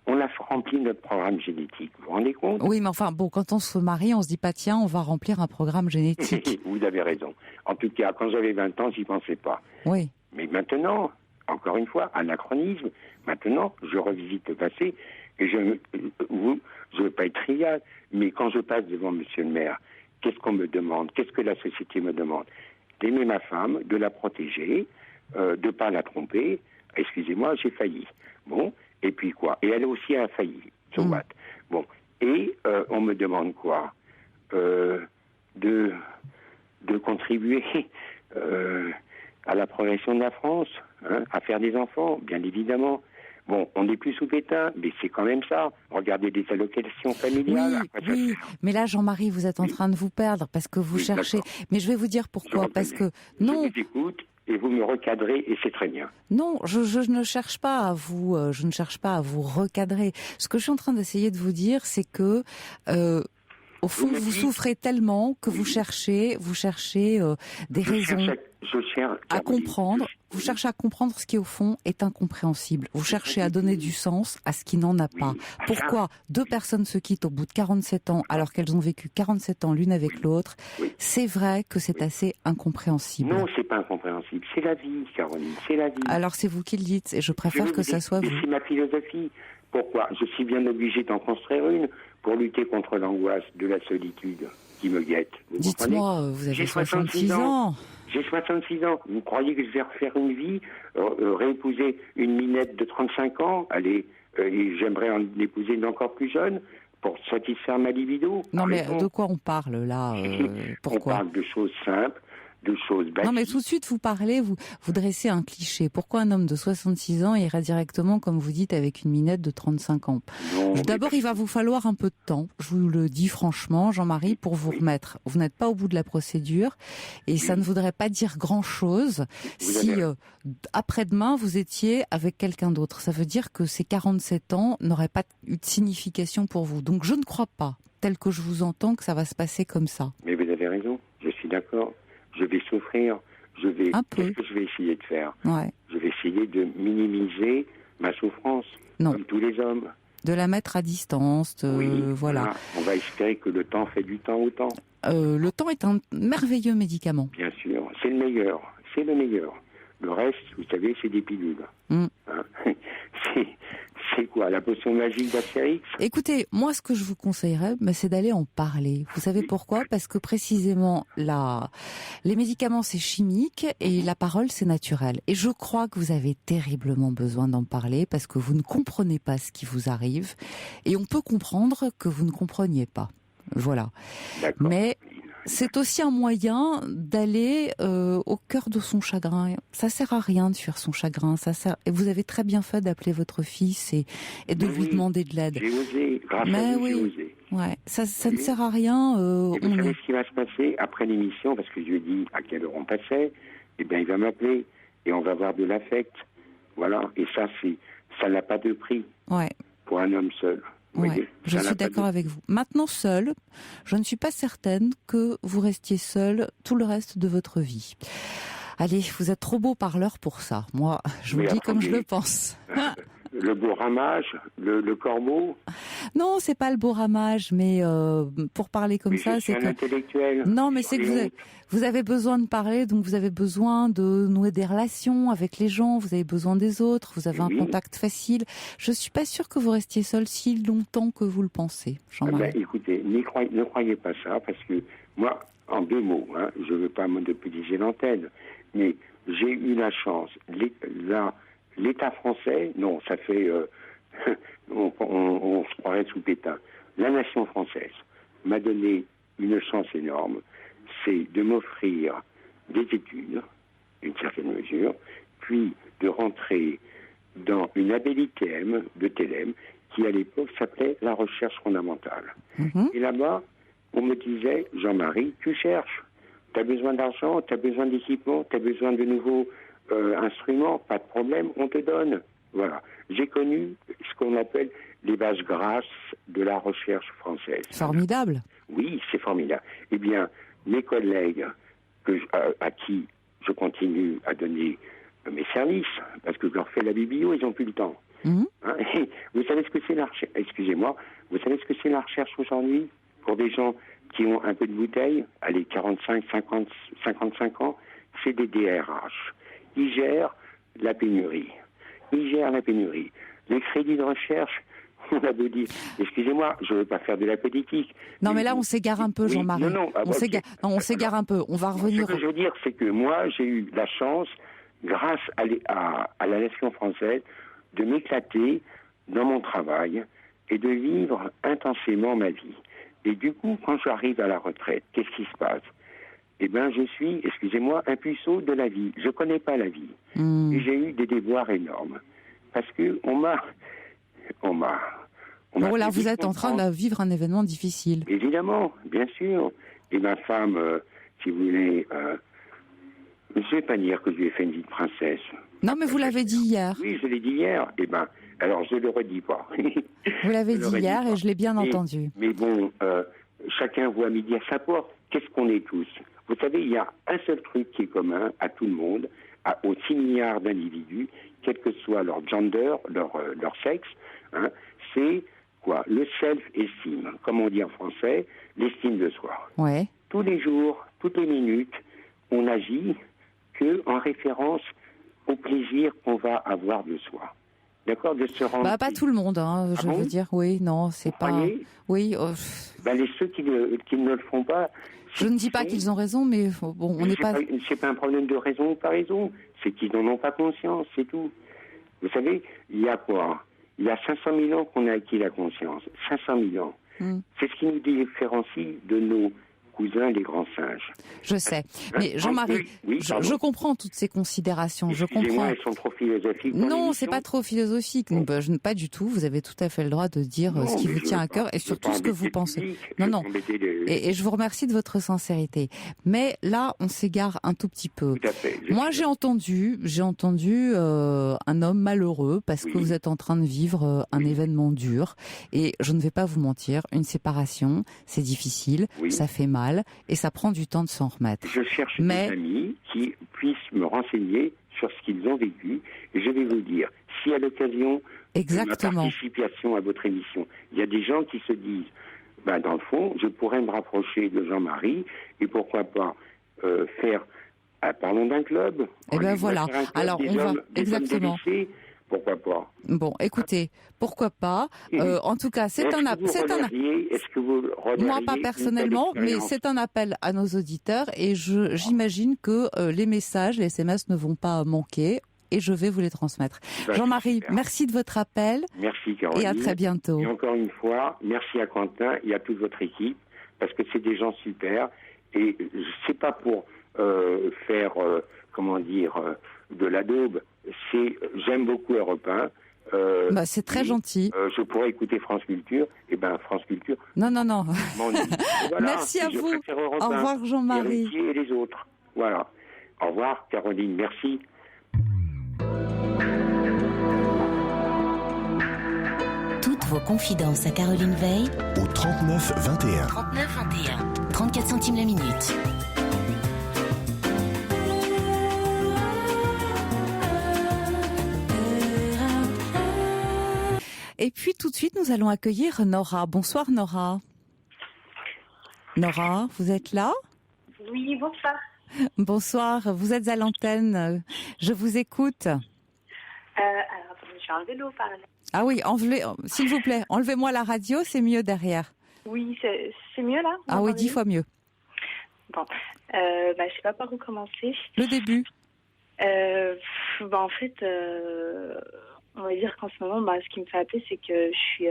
On a rempli notre programme génétique. Vous vous rendez compte ? Oui, mais enfin, bon, quand on se marie, on se dit pas, tiens, on va remplir un programme génétique. Vous avez raison. En tout cas, quand j'avais 20 ans, j'y pensais pas. Oui. Mais maintenant, encore une fois, anachronisme, maintenant, je revisite le passé et je veux pas être trial, mais quand je passe devant monsieur le maire, qu'est-ce qu'on me demande ? Qu'est-ce que la société me demande ? D'aimer ma femme, de la protéger, de pas la tromper. Excusez-moi, j'ai failli. Bon, et puis quoi ? Et elle aussi a failli. So what ? Bon, et on me demande quoi ? De contribuer à la progression de la France, à faire des enfants, bien évidemment. Bon, on n'est plus sous pétain, mais c'est quand même ça. Regardez des allocations familiales. Oui, mais là, Jean-Marie, vous êtes en train de vous perdre parce que vous cherchez... D'accord. Mais je vais vous dire pourquoi. Parce que, non... Je vous écoute et vous me recadrez et c'est très bien. Non, je ne cherche pas à vous, je ne cherche pas à vous recadrer. Ce que je suis en train d'essayer de vous dire, c'est que... au fond, vous souffrez tellement que vous cherchez des raisons à comprendre. Vous cherchez à comprendre ce qui, au fond, est incompréhensible. Vous cherchez à donner du sens à ce qui n'en a pas. Pourquoi 2 personnes se quittent au bout de 47 ans alors qu'elles ont vécu 47 ans l'une avec l'autre ? C'est vrai que c'est assez incompréhensible. Non, c'est pas incompréhensible. C'est la vie, Caroline. C'est la vie. Alors, c'est vous qui le dites et je préfère que ça soit vous. C'est ma philosophie. Pourquoi ? Je suis bien obligé d'en construire une pour lutter contre l'angoisse de la solitude qui me guette. Dites-moi, vous avez 66 ans. J'ai 66 ans. Vous croyez que je vais refaire une vie, réépouser une minette de 35 ans ? Allez, j'aimerais en épouser une encore plus jeune pour satisfaire ma libido. Non, mais de quoi on parle là Pourquoi ? On parle de choses simples, de choses basiques. Non, mais tout de suite, vous parlez, vous dressez un cliché. Pourquoi un homme de 66 ans ira directement, comme vous dites, avec une minette de 35 ans ? D'abord, il va vous falloir un peu de temps, je vous le dis franchement, Jean-Marie, pour vous remettre. Vous n'êtes pas au bout de la procédure et ça ne voudrait pas dire grand-chose si après-demain, vous étiez avec quelqu'un d'autre. Ça veut dire que ces 47 ans n'auraient pas eu de signification pour vous. Donc, je ne crois pas, tel que je vous entends, que ça va se passer comme ça. Mais vous avez raison, je suis d'accord. Je vais souffrir, qu'est-ce que je vais essayer de faire ? Je vais essayer de minimiser ma souffrance, comme tous les hommes. De la mettre à distance, voilà. On va espérer que le temps fait du temps au temps. Le temps est un merveilleux médicament. Bien sûr, c'est le meilleur, c'est le meilleur. Le reste, vous savez, c'est des pilules. C'est quoi, la potion magique d'Astérix ? Écoutez, moi, ce que je vous conseillerais, c'est d'aller en parler. Vous savez pourquoi ? Parce que précisément, les médicaments, c'est chimique et la parole, c'est naturel. Et je crois que vous avez terriblement besoin d'en parler parce que vous ne comprenez pas ce qui vous arrive. Et on peut comprendre que vous ne compreniez pas. Voilà. D'accord. Mais c'est aussi un moyen d'aller au cœur de son chagrin. Ça sert à rien de fuir son chagrin. Et vous avez très bien fait d'appeler votre fils et de lui demander de l'aide. J'ai osé, grâce à vous, j'ai osé. Ouais, ça ne sert à rien. Et vous savez ce qui va se passer après l'émission, parce que je lui ai dit à quelle heure on passait. Eh bien, il va m'appeler et on va avoir de l'affect. Voilà. Et ça n'a pas de prix pour un homme seul. Ouais, je suis d'accord avec vous. Maintenant, seul, je ne suis pas certaine que vous restiez seul tout le reste de votre vie. Allez, vous êtes trop beau parleur pour ça. Moi, je vous le dis comme je le pense. Le beau ramage, le corbeau. Non, c'est pas le beau ramage, mais pour parler comme ça, c'est que... intellectuel. Non, mais c'est que vous avez besoin de parler, donc vous avez besoin de nouer des relations avec les gens, vous avez besoin des autres, vous avez un contact facile. Je suis pas sûre que vous restiez seul si longtemps que vous le pensez, Jean-Marie. Écoutez, ne croyez pas ça, parce que moi, en 2 mots, je veux pas monopoliser l'antenne, mais j'ai eu la chance, l'État français, non, ça fait... on se croirait sous pétain. La nation française m'a donné une chance énorme, c'est de m'offrir des études, d'une certaine mesure, puis de rentrer dans une ABLITM de Télém, qui à l'époque s'appelait la recherche fondamentale. Et là-bas, on me disait, Jean-Marie, tu cherches, tu as besoin d'argent, tu as besoin d'équipement, tu as besoin de nouveaux instruments, pas de problème, on te donne. Voilà. J'ai connu ce qu'on appelle les bases grasses de la recherche française. Formidable. Oui, c'est formidable. Eh bien, mes collègues à qui je continue à donner mes services, parce que je leur fais la biblio, ils n'ont plus le temps. Hein, vous savez ce que c'est la recherche? Excusez-moi, vous savez ce que c'est la recherche aujourd'hui pour des gens qui ont un peu de bouteille, allez, 45, 50, 55 ans, c'est des DRH. Ils gèrent la pénurie. Les crédits de recherche, on a beau dire, excusez-moi, je ne veux pas faire de la politique. Non, mais là, on s'égare un peu, Jean-Marie. On s'égare un peu. On va revenir. Ce que je veux dire, c'est que moi, j'ai eu la chance, grâce à la nation française, de m'éclater dans mon travail et de vivre intensément ma vie. Et du coup, quand j'arrive à la retraite, qu'est-ce qui se passe? Eh bien, je suis, excusez-moi, un puceau de la vie. Je ne connais pas la vie. Et j'ai eu des déboires énormes. Parce que on m'a bon, là, vous êtes en train de vivre un événement difficile. Évidemment, bien sûr. Et ma femme, si vous voulez, je ne vais pas dire que je lui ai fait une vie de princesse. Non, mais vous l'avez dit hier. Oui, je l'ai dit hier. Eh bien, alors je ne le redis pas. Vous l'avez dit hier et je l'ai bien entendu. Mais bon, chacun voit midi à sa porte. Qu'est-ce qu'on est tous? Vous savez, il y a un seul truc qui est commun à tout le monde, aux 6 milliards d'individus, quel que soit leur gender, leur sexe, hein, c'est quoi? Le self-esteem, comme on dit en français, l'estime de soi. Ouais. Tous les jours, toutes les minutes, on agit en référence au plaisir qu'on va avoir de soi. D'accord, de se rendre. Pas tout le monde, hein, je veux dire. Oui, non, c'est pas. Oui. Ceux qui ne le font pas. Je ne dis pas qu'ils ont raison, mais bon, on n'est pas. C'est pas un problème de raison ou pas raison. C'est qu'ils n'en ont pas conscience, c'est tout. Vous savez, il y a quoi? Il y a 500 000 ans qu'on a acquis la conscience. 500 000 ans. C'est ce qui nous différencie de nos cousins, les grands singes. Je sais. Mais Jean-Marie, je comprends toutes ces considérations. Je comprends. Elles sont trop philosophiques. Non, c'est pas trop philosophique. Pas du tout. Vous avez tout à fait le droit de dire ce qui vous tient à cœur et surtout ce que vous pensez. Non. Et je vous remercie de votre sincérité. Mais là, on s'égare un tout petit peu. Tout à fait. Moi, j'ai entendu un homme malheureux parce que vous êtes en train de vivre un événement dur. Et je ne vais pas vous mentir, une séparation, c'est difficile, ça fait mal. Et ça prend du temps de s'en remettre. Je cherche des amis qui puissent me renseigner sur ce qu'ils ont vécu. Et je vais vous dire, si à l'occasion de ma participation à votre émission, il y a des gens qui se disent, dans le fond, je pourrais me rapprocher de Jean-Marie et pourquoi pas faire, parlons d'un club. Eh bien voilà, alors on va, exactement. Pourquoi pas? Bon, écoutez, pourquoi pas. En tout cas, c'est un appel. Moi, pas personnellement, mais c'est un appel à nos auditeurs et j'imagine que les messages, les SMS ne vont pas manquer et je vais vous les transmettre. Jean-Marie, merci de votre appel. Merci Caroline. Et à très bientôt. Et encore une fois, merci à Quentin et à toute votre équipe parce que c'est des gens super et c'est pas pour faire, de la daube. J'aime beaucoup Europe 1. C'est très gentil. Je pourrais écouter France Culture. France Culture. Non. Voilà, merci à vous. Au revoir Jean-Marie. Et les autres. Voilà. Au revoir Caroline. Merci. Toutes vos confidences à Caroline Veil au 39 21. 39 21. 34 centimes la minute. Et puis tout de suite, nous allons accueillir Nora. Bonsoir Nora. Nora, vous êtes là? Oui, bonsoir. Bonsoir, vous êtes à l'antenne. Je vous écoute. Alors, attendez, je vais enlever le haut-parleur. Ah oui, s'il vous plaît, enlevez-moi la radio, c'est mieux derrière. Oui, c'est mieux là? Ah oui, 10 fois mieux. Bon, je sais pas par où commencer. Le début. En fait, on va dire qu'en ce moment, ce qui me fait appeler, c'est que je suis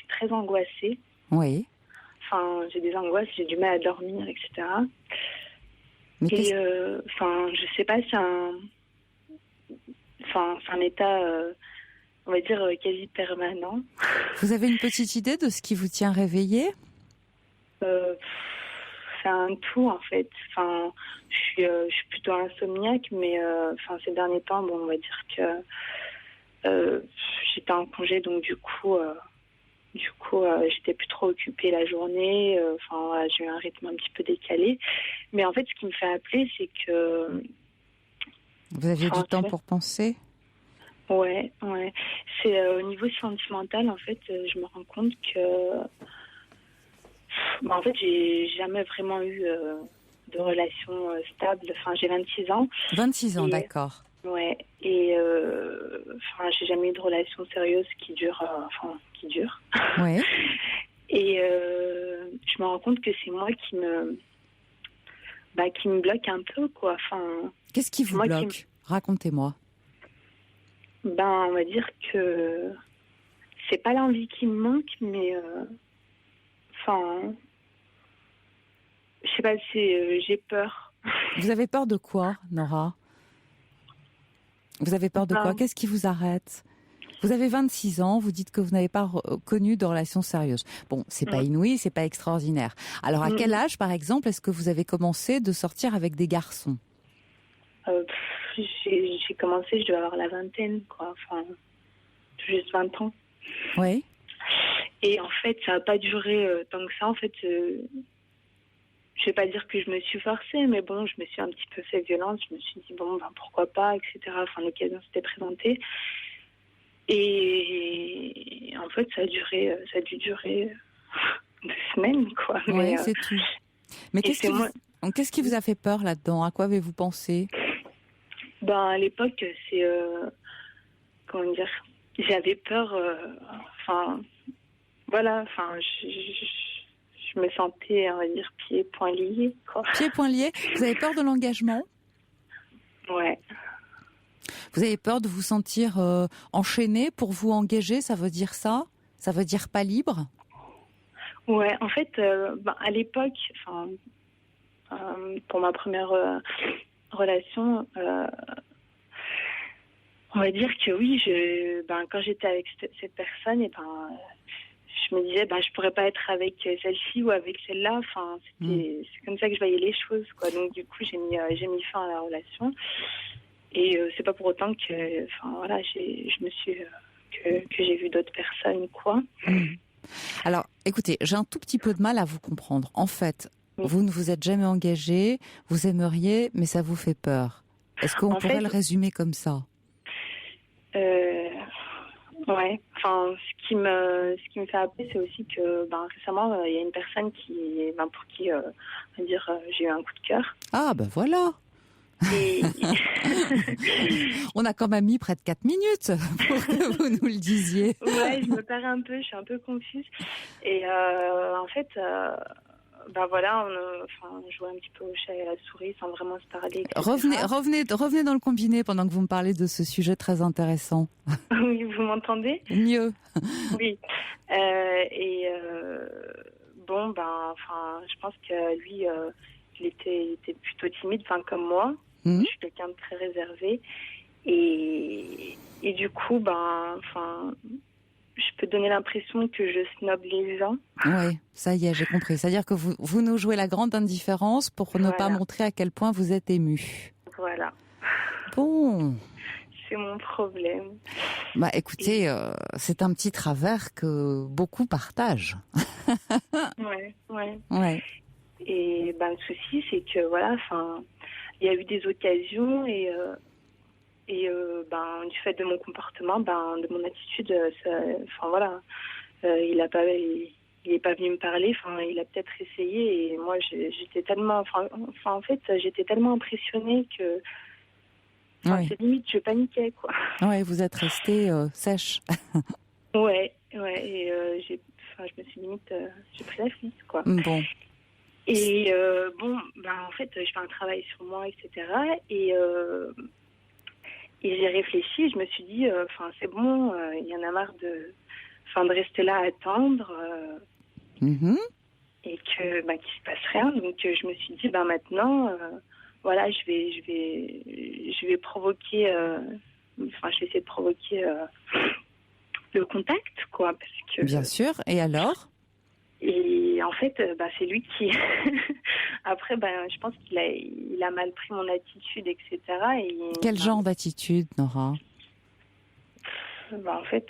très angoissée. Oui. Enfin, j'ai des angoisses, j'ai du mal à dormir, etc. Je sais pas si enfin, c'est un état, on va dire, quasi permanent. Vous avez une petite idée de ce qui vous tient réveillé ? C'est un tout, en fait. Enfin, je suis plutôt insomniaque, mais enfin, ces derniers temps, bon, on va dire que j'étais en congé, donc du coup, j'étais plus trop occupée la journée. Enfin, voilà, j'ai eu un rythme un petit peu décalé. Mais en fait, ce qui me fait appeler, c'est que... Vous aviez du temps pour penser ? Ouais. C'est au niveau sentimental, en fait, je me rends compte que... en fait, j'ai jamais vraiment eu de relation stable. Enfin, j'ai 26 ans. 26 ans, d'accord. Ouais. Et enfin, j'ai jamais eu de relation sérieuse qui dure. Ouais. Et je me rends compte que c'est moi qui me bloque un peu, quoi. Enfin. Qu'est-ce qui vous bloque ? Racontez-moi. On va dire que c'est pas l'envie qui me manque, mais enfin, je sais pas, j'ai peur. Vous avez peur de quoi, Nora ? Vous avez peur de quoi ? Qu'est-ce qui vous arrête ? Vous avez 26 ans, vous dites que vous n'avez pas connu de relation sérieuse. Bon, c'est pas inouï, c'est pas extraordinaire. Alors, à quel âge, par exemple, est-ce que vous avez commencé de sortir avec des garçons ? J'ai commencé, je devais avoir la vingtaine, quoi. Enfin, tout juste 20 ans. Oui. Et en fait, ça n'a pas duré tant que ça. En fait, je vais pas dire que je me suis forcée, mais bon, je me suis un petit peu fait violence. Je me suis dit, bon, pourquoi pas, etc. Enfin, l'occasion s'était présentée. Et en fait, ça a dû durer 2 semaines, quoi. Oui, c'est tout. Mais qu'est-ce qui vous a fait peur là-dedans ? À quoi avez-vous pensé ? À l'époque, c'est... comment dire ? J'avais peur... Enfin, voilà, enfin, je me sentais, on va dire, pieds, poings liés, quoi. Pieds, poings liés ? Vous avez peur de l'engagement ? Ouais. Vous avez peur de vous sentir enchaîné pour vous engager ? Ça veut dire ça ? Ça veut dire pas libre ? Ouais, en fait, à l'époque, enfin, pour ma première relation, on va dire que oui, quand j'étais avec cette personne, je me disais, je pourrais pas être avec celle-ci ou avec celle-là. Enfin, c'est comme ça que je voyais les choses, quoi. Donc du coup, j'ai mis fin à la relation. Et c'est pas pour autant que, enfin voilà, que j'ai vu d'autres personnes, quoi. Alors, écoutez, j'ai un tout petit peu de mal à vous comprendre. En fait, vous ne vous êtes jamais engagé, vous aimeriez, mais ça vous fait peur. Est-ce qu'on pourrait le résumer comme ça ? Ouais. Enfin, ce qui me fait appeler, c'est aussi que, récemment, il y a une personne pour qui, on va dire, j'ai eu un coup de cœur. Ah, voilà. Et... On a quand même mis près de 4 minutes pour que vous nous le disiez. Ouais, je me perds un peu, je suis un peu confuse. Et en fait, voilà, on jouait un petit peu au chat et à la souris sans vraiment se parler. Etc. Revenez dans le combiné pendant que vous me parlez de ce sujet très intéressant. Oui, vous m'entendez ? Mieux. Oui. Je pense que lui, il était plutôt timide, comme moi. Je suis quelqu'un de très réservé. Et du coup, je peux donner l'impression que je snob les gens. Oui, ça y est, j'ai compris. C'est-à-dire que vous nous jouez la grande indifférence pour ne pas montrer à quel point vous êtes ému. Voilà. Bon. C'est mon problème. Écoutez, c'est un petit travers que beaucoup partagent. Ouais. Et le souci, c'est que il y a eu des occasions et du fait de mon comportement, de mon attitude, il est pas venu me parler. Il a peut-être essayé et moi j'étais tellement, j'étais tellement impressionnée que, c'est limite je paniquais, quoi. Ouais, vous êtes restée sèche. Ouais, et je me suis limite, j'ai pris la fuite, quoi. Bon. Et en fait, je fais un travail sur moi, etc. Et j'ai réfléchi, je me suis dit, c'est bon, il y en a marre de rester là à attendre et que qu'il se passe rien. Donc je me suis dit, je vais provoquer je vais essayer de provoquer le contact, quoi, parce que. Bien sûr. Et alors? Et en fait, c'est lui qui. Après, je pense qu'il a mal pris mon attitude, etc. Quel genre d'attitude, Nora? En fait,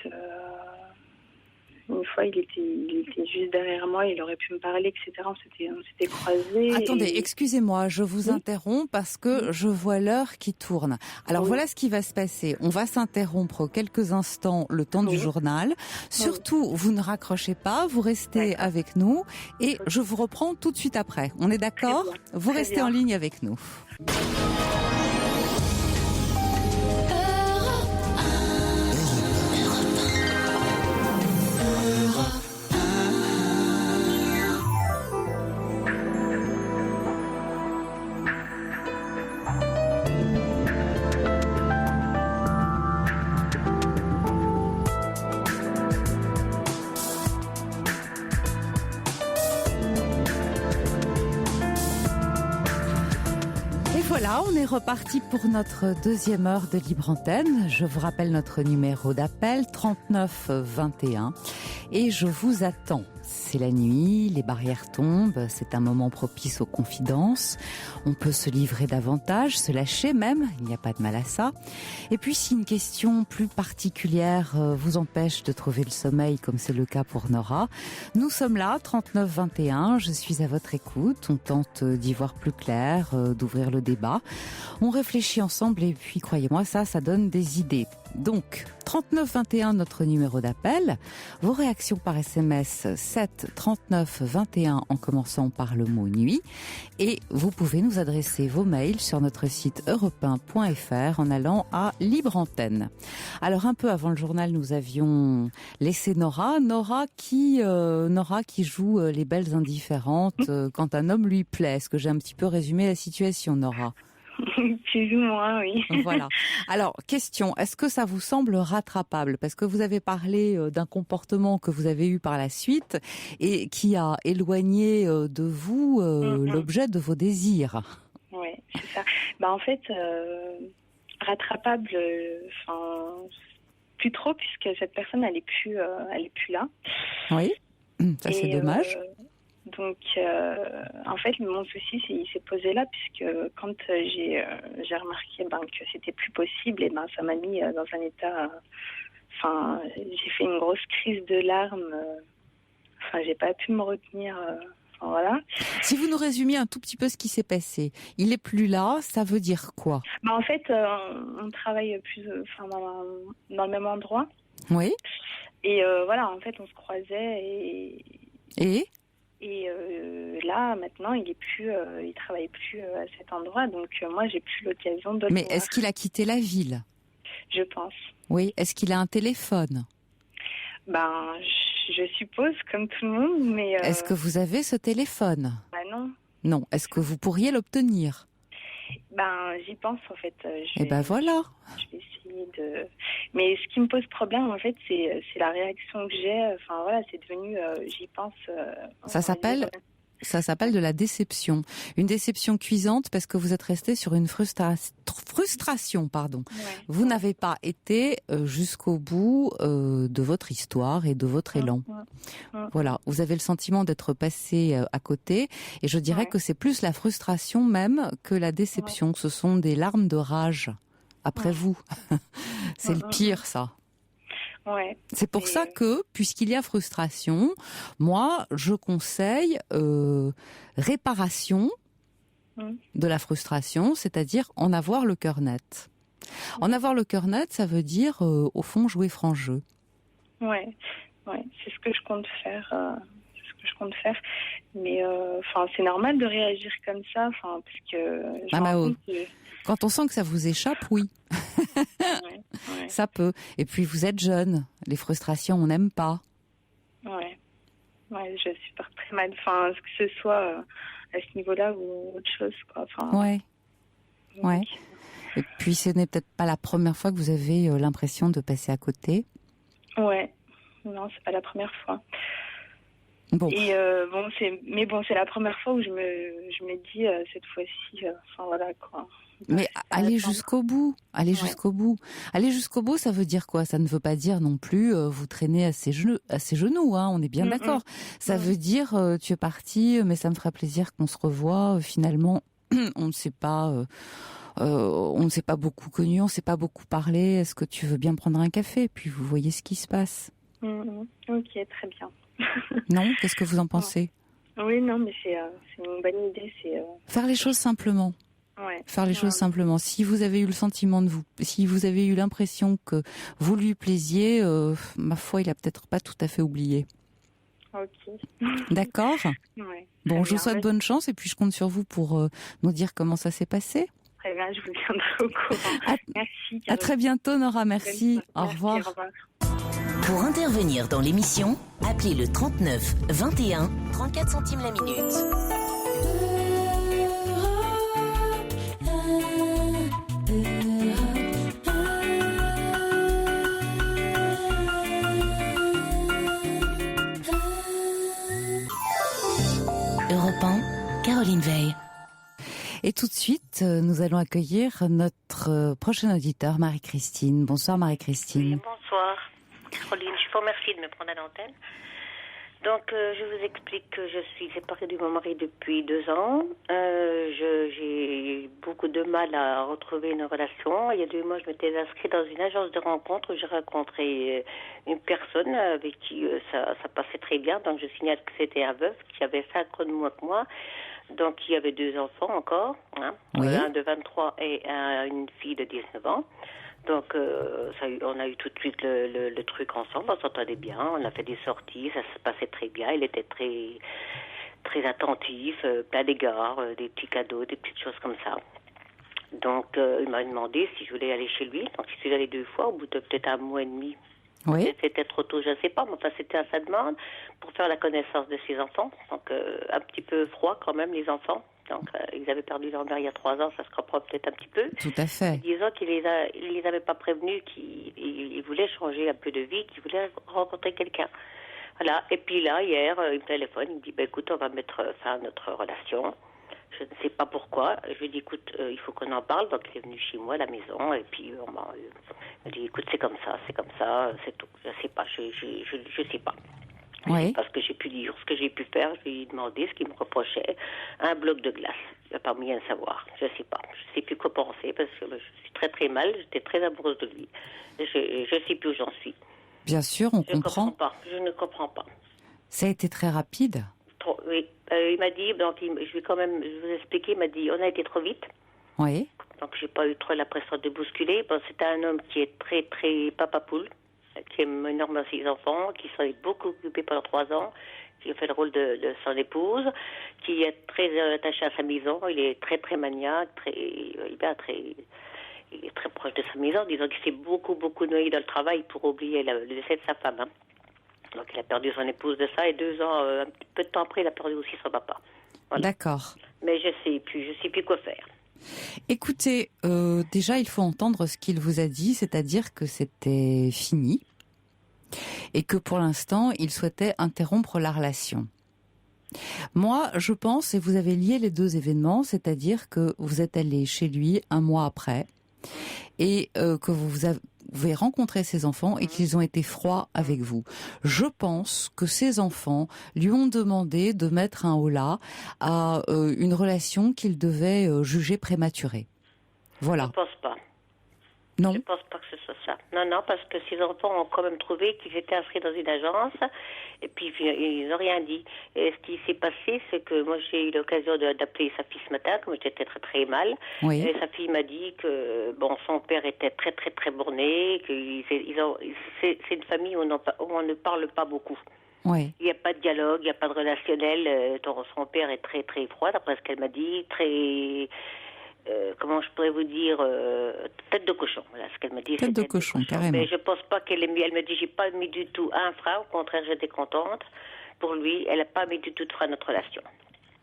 une fois, il était juste derrière moi, il aurait pu me parler, etc. On s'était croisés. Attendez, excusez-moi, je vous interromps parce que je vois l'heure qui tourne. Alors voilà ce qui va se passer. On va s'interrompre quelques instants le temps du journal. Surtout, vous ne raccrochez pas, vous restez avec nous et je vous reprends tout de suite après. On est d'accord? Vous restez en ligne avec nous. Voilà, on est reparti pour notre deuxième heure de Libre Antenne. Je vous rappelle notre numéro d'appel 39 21 et je vous attends. C'est la nuit, les barrières tombent, c'est un moment propice aux confidences. On peut se livrer davantage, se lâcher même, il n'y a pas de mal à ça. Et puis si une question plus particulière vous empêche de trouver le sommeil, comme c'est le cas pour Nora, nous sommes là, 39 21, je suis à votre écoute. On tente d'y voir plus clair, d'ouvrir le débat. On réfléchit ensemble et puis croyez-moi, ça donne des idées. Donc, 39 21, notre numéro d'appel. Vos réactions par SMS 7 39 21 en commençant par le mot nuit. Et vous pouvez nous adresser vos mails sur notre site europe1.fr en allant à Libre Antenne. Alors, un peu avant le journal, nous avions laissé Nora qui joue les belles indifférentes quand un homme lui plaît. Est-ce que j'ai un petit peu résumé la situation, Nora? Plus ou moins, oui. Voilà. Alors, question, est-ce que ça vous semble rattrapable? Parce que vous avez parlé d'un comportement que vous avez eu par la suite et qui a éloigné de vous l'objet de vos désirs. Oui, c'est ça. En fait, rattrapable, plus trop, puisque cette personne, elle est plus là. Oui, ça c'est dommage. Donc, en fait, mon souci, il s'est posé là, puisque quand j'ai remarqué que c'était plus possible, et ça m'a mis dans un état. J'ai fait une grosse crise de larmes. J'ai pas pu me retenir. Voilà. Si vous nous résumiez un tout petit peu ce qui s'est passé, il est plus là, ça veut dire quoi? En fait, on travaille dans le même endroit. Oui. Et voilà, en fait, on se croisait Et là, maintenant, il travaille plus à cet endroit, donc moi, j'ai plus l'occasion de le voir. Mais est-ce qu'il a quitté la ville? Je pense. Oui. Est-ce qu'il a un téléphone? Je suppose, comme tout le monde, mais... Est-ce que vous avez ce téléphone? Non. Non. Est-ce que vous pourriez l'obtenir? J'y pense, en fait. Voilà. Je vais essayer de... Mais ce qui me pose problème, en fait, c'est la réaction que j'ai. C'est devenu... j'y pense... Ça s'appelle de la déception. Une déception cuisante parce que vous êtes resté sur une frustration. Pardon. Ouais. Vous n'avez pas été jusqu'au bout de votre histoire et de votre élan. Voilà. Vous avez le sentiment d'être passé à côté. Et je dirais que c'est plus la frustration même que la déception. Ce sont des larmes de rage après vous. C'est le pire, ça. Ouais. C'est pour ça que, puisqu'il y a frustration, moi, je conseille réparation de la frustration, c'est-à-dire en avoir le cœur net. En avoir le cœur net, ça veut dire, au fond, jouer franc jeu. Ouais, c'est ce que je compte faire. Mais c'est normal de réagir comme ça, parce que... Quand on sent que ça vous échappe, oui. Ça peut. Et puis vous êtes jeune. Les frustrations, on n'aime pas. Ouais, je supporte très mal. Que ce soit à ce niveau-là ou autre chose, quoi. Ouais. Et puis ce n'est peut-être pas la première fois que vous avez l'impression de passer à côté. Ouais. Non, c'est pas la première fois. Bon. Et c'est la première fois où je me dis cette fois-ci, voilà quoi. Mais allez jusqu'au bout. Allez jusqu'au bout. Aller jusqu'au bout, ça veut dire quoi? Ça ne veut pas dire non plus vous traîner à ses genoux. Hein, on est bien d'accord. Ça veut dire tu es parti, mais ça me fera plaisir qu'on se revoie. Finalement, on ne s'est pas beaucoup connu, on ne s'est pas beaucoup parlé. Est-ce que tu veux bien prendre un café? Puis vous voyez ce qui se passe. Ok, très bien. Non? Qu'est-ce que vous en pensez? Oui, non, mais c'est une bonne idée. Faire les choses simplement. Ouais. Faire les choses simplement. Si vous avez eu le sentiment si vous avez eu l'impression que vous lui plaisiez, ma foi, il a peut-être pas tout à fait oublié. Ok. D'accord. Ouais. Bon, je vous souhaite bonne chance et puis je compte sur vous pour nous dire comment ça s'est passé. Très bien, je vous tiendrai au courant. Merci. À très bientôt, Nora. Merci. Au revoir. Au revoir. Pour intervenir dans l'émission, appelez le 39 21 34 centimes la minute. Europe 1, Caroline Veil. Et tout de suite, nous allons accueillir notre prochaine auditeur, Marie-Christine. Bonsoir Marie-Christine. Oui, bonsoir Caroline, je vous remercie de me prendre à l'antenne. Donc, je vous explique que je suis séparée de mon mari depuis 2 ans. J'ai beaucoup de mal à retrouver une relation. Il y a 2 mois, je m'étais inscrite dans une agence de rencontre où j'ai rencontré une personne avec qui ça passait très bien. Donc, je signale que c'était un veuf qui avait 5 ans de moins que moi. Donc, il y avait 2 enfants encore, hein, oui. Un de 23 et une fille de 19 ans. Donc, on a eu tout de suite le truc ensemble, on s'entendait bien, on a fait des sorties, ça se passait très bien, il était très, très attentif, plein d'égards, des petits cadeaux, des petites choses comme ça. Donc, il m'a demandé si je voulais aller chez lui, donc je suis allée 2 fois, au bout de peut-être 1 mois et demi. Oui. C'était trop tôt, je ne sais pas, mais enfin c'était à sa demande pour faire la connaissance de ses enfants. Donc un petit peu froid quand même, les enfants. Donc ils avaient perdu leur mère il y a 3 ans, ça se comprend peut-être un petit peu. Tout à fait. Disons qu'il les avait pas prévenus qu'il voulait changer un peu de vie, qu'il voulait rencontrer quelqu'un. Voilà. Et puis là, hier, il me téléphone, il me dit écoute, on va mettre fin à notre relation. Je ne sais pas pourquoi. Je lui ai dit, écoute, il faut qu'on en parle. Donc, il est venu chez moi à la maison. Et puis, il m'a dit, écoute, c'est comme ça, c'est tout. Je ne sais pas, je sais pas. Oui. Parce que j'ai pu dire ce que j'ai pu faire. Je lui ai demandé ce qu'il me reprochait. Un bloc de glace. Il n'y a pas moyen de savoir. Je ne sais pas. Je ne sais plus quoi penser parce que je suis très, très mal. J'étais très amoureuse de lui. Je ne sais plus où j'en suis. Bien sûr, on comprend. Je ne comprends pas. Ça a été très rapide. Oui. Il m'a dit, donc je vais quand même vous expliquer, il m'a dit, on a été trop vite. Oui. Donc j'ai pas eu trop l'impression de bousculer. Bon, c'était un homme qui est très, très papa-poule, qui aime énormément ses enfants, qui s'en est beaucoup occupé pendant 3 ans, qui a fait le rôle de son épouse, qui est très attaché à sa maison. Il est très, très maniaque, il est très proche de sa maison. Disons qu'il s'est beaucoup, beaucoup noyé dans le travail pour oublier le décès de sa femme. Hein. Donc il a perdu son épouse de ça et 2 ans, un peu de temps après, il a perdu aussi son papa. Voilà. D'accord. Mais je sais plus quoi faire. Écoutez, déjà il faut entendre ce qu'il vous a dit, c'est-à-dire que c'était fini et que pour l'instant il souhaitait interrompre la relation. Moi, je pense, et vous avez lié les 2 événements, c'est-à-dire que vous êtes allé chez lui 1 mois après et que vous avez rencontré ses enfants et qu'ils ont été froids avec vous. Je pense que ses enfants lui ont demandé de mettre un holà à une relation qu'il devait juger prématurée. Voilà. Je ne pense pas. Non. Je ne pense pas que ce soit ça. Non, parce que ses enfants ont quand même trouvé qu'ils étaient inscrits dans une agence et puis ils n'ont rien dit. Et ce qui s'est passé, c'est que moi j'ai eu l'occasion d'appeler sa fille ce matin, comme j'étais très très mal. Oui. Et sa fille m'a dit que son père était très très très borné, que c'est une famille où on ne parle pas beaucoup. Oui. Il n'y a pas de dialogue, il n'y a pas de relationnel. Son père est très très froid, d'après ce qu'elle m'a dit, très... comment je pourrais vous dire, tête de cochon, voilà ce qu'elle me dit. Tête de cochon, carrément. Mais je pense pas qu'elle ait mis, elle me dit, j'ai pas mis du tout un frein, au contraire, j'étais contente. Pour lui, elle n'a pas mis du tout de frein à notre relation.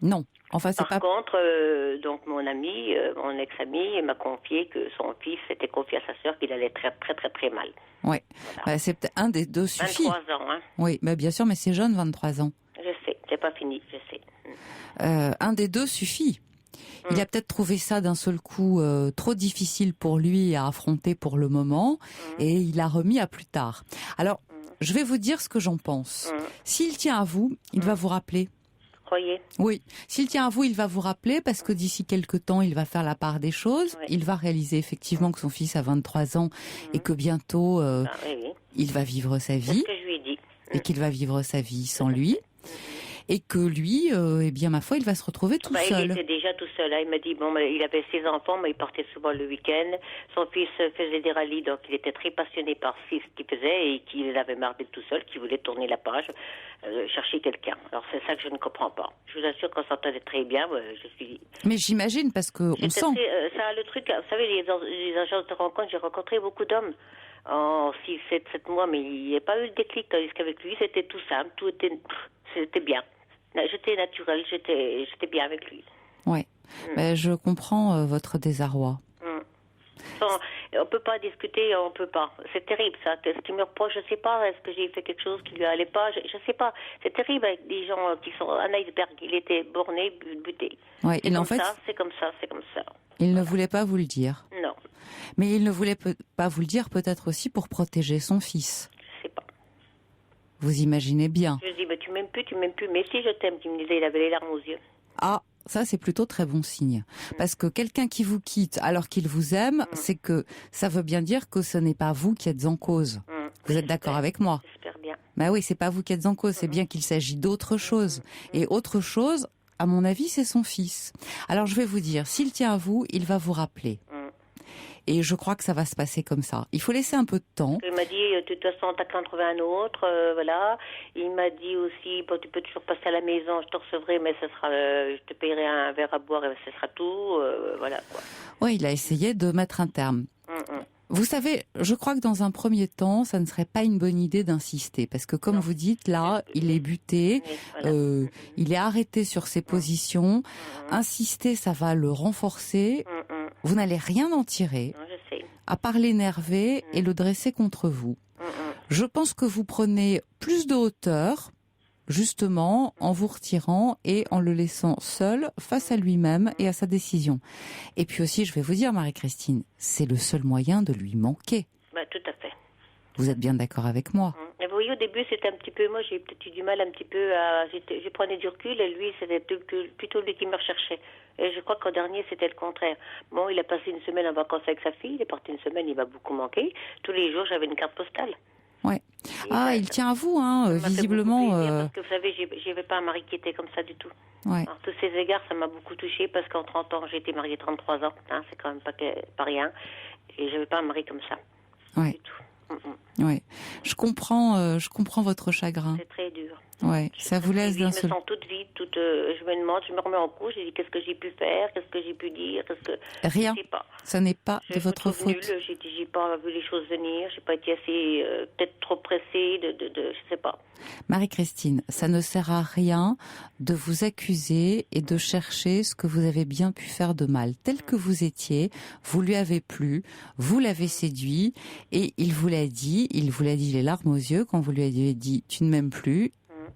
Non, enfin c'est Par pas... contre, donc mon ami, mon ex-ami, m'a confié que son fils s'était confié à sa sœur qu'il allait très très très très mal. Oui, Voilà. c'est peut-être un des 2 suffit. 23 ans, hein. Oui, mais bien sûr, mais c'est jeune, 23 ans. Je sais, c'est pas fini, je sais. Un des 2 suffit. Il a peut-être trouvé ça d'un seul coup trop difficile pour lui à affronter pour le moment et il a remis à plus tard. Alors, je vais vous dire ce que j'en pense. S'il tient à vous, il va vous rappeler. Croyez. Oui, s'il tient à vous, il va vous rappeler parce que d'ici quelques temps, il va faire la part des choses. Oui. Il va réaliser effectivement que son fils a 23 ans et que bientôt, Oui. il va vivre sa C'est vie ce que je lui ai dit. et qu'il va vivre sa vie sans lui. Et que lui, eh bien, ma foi, il va se retrouver tout seul. Il était déjà tout seul. Hein. Il m'a dit, il avait 6 enfants, mais il partait souvent le week-end. Son fils faisait des rallyes, donc il était très passionné par ce qu'il faisait et qu'il avait marre d'être tout seul, qu'il voulait tourner la page, chercher quelqu'un. Alors c'est ça que je ne comprends pas. Je vous assure qu'on s'entendait très bien. Je suis... Mais j'imagine, parce qu'on sent... ça, le truc, vous savez, les agences de rencontre, j'ai rencontré beaucoup d'hommes en 6, 7 mois, mais il n'y a pas eu de déclic, tandis qu'avec lui, c'était tout simple, c'était bien. J'étais naturelle, j'étais bien avec lui. Oui, je comprends votre désarroi. On peut pas discuter, on peut pas. C'est terrible ça. Ce qui me reproche, je sais pas. Est-ce que j'ai fait quelque chose qui lui allait pas? Je sais pas. C'est terrible avec des gens qui sont un iceberg. Il était borné, buté. Ouais, c'est comme ça. Il ne voulait pas vous le dire. Non. Mais il ne voulait pas vous le dire peut-être aussi pour protéger son fils. Je sais pas. Vous imaginez bien. Je dis, tu m'aimes plus. Mais si je t'aime, tu me disais, il avait les larmes aux yeux. Ah, ça c'est plutôt très bon signe. Parce que quelqu'un qui vous quitte alors qu'il vous aime, c'est que ça veut bien dire que ce n'est pas vous qui êtes en cause. Vous êtes d'accord avec moi? J'espère bien. Bah oui, c'est pas vous qui êtes en cause, c'est bien qu'il s'agit d'autre chose. Et autre chose, à mon avis, c'est son fils. Alors je vais vous dire, s'il tient à vous, il va vous rappeler. Et je crois que ça va se passer comme ça. Il faut laisser un peu de temps. Il m'a dit, de toute façon, t'as qu'à en trouver un autre, voilà. Il m'a dit aussi, tu peux toujours passer à la maison, je te recevrai, mais ce sera, je te payerai un verre à boire et ce sera tout, voilà, quoi. Oui, il a essayé de mettre un terme. Vous savez, je crois que dans un premier temps, ça ne serait pas une bonne idée d'insister. Parce que comme vous dites, là, il est buté, il est arrêté sur ses positions. Insister, ça va le renforcer. Vous n'allez rien en tirer, à part l'énerver et le dresser contre vous. Je pense que vous prenez plus de hauteur, justement, en vous retirant et en le laissant seul face à lui-même et à sa décision. Et puis aussi, je vais vous dire, Marie-Christine, c'est le seul moyen de lui manquer. Tout à fait. Vous êtes bien d'accord avec moi? Et vous voyez, au début, c'était un petit peu... Moi, j'ai peut-être eu du mal un petit peu à... Je prenais du recul et lui, c'était plutôt lui qui me recherchait. Et je crois qu'en dernier, c'était le contraire. Bon, il a passé une semaine en vacances avec sa fille. Il est parti une semaine, il m'a beaucoup manqué. Tous les jours, j'avais une carte postale. Ouais. Il tient à vous, visiblement. Parce que vous savez, j'avais pas un mari qui était comme ça du tout. Ouais. Alors, tous ces égards, ça m'a beaucoup touchée parce qu'en 30 ans, j'ai été mariée 33 ans. C'est quand même pas rien. Et j'avais pas un mari comme ça. Ouais. Du tout. Ouais. Je comprends votre chagrin. C'est très dur. Ouais. Ça vous laisse d'un seul. Je me sens toute vide, je me demande, je me remets en cause, je dis qu'est-ce que j'ai pu faire, qu'est-ce que j'ai pu dire, Rien. Je sais pas. Ça n'est pas de votre faute. Nulle. J'ai pas vu les choses venir, j'ai pas été assez, peut-être trop pressée, je sais pas. Marie-Christine, ça ne sert à rien de vous accuser et de chercher ce que vous avez bien pu faire de mal. Tel que vous étiez, vous lui avez plu, vous l'avez séduit et il vous l'a dit les larmes aux yeux quand vous lui avez dit tu ne m'aimes plus.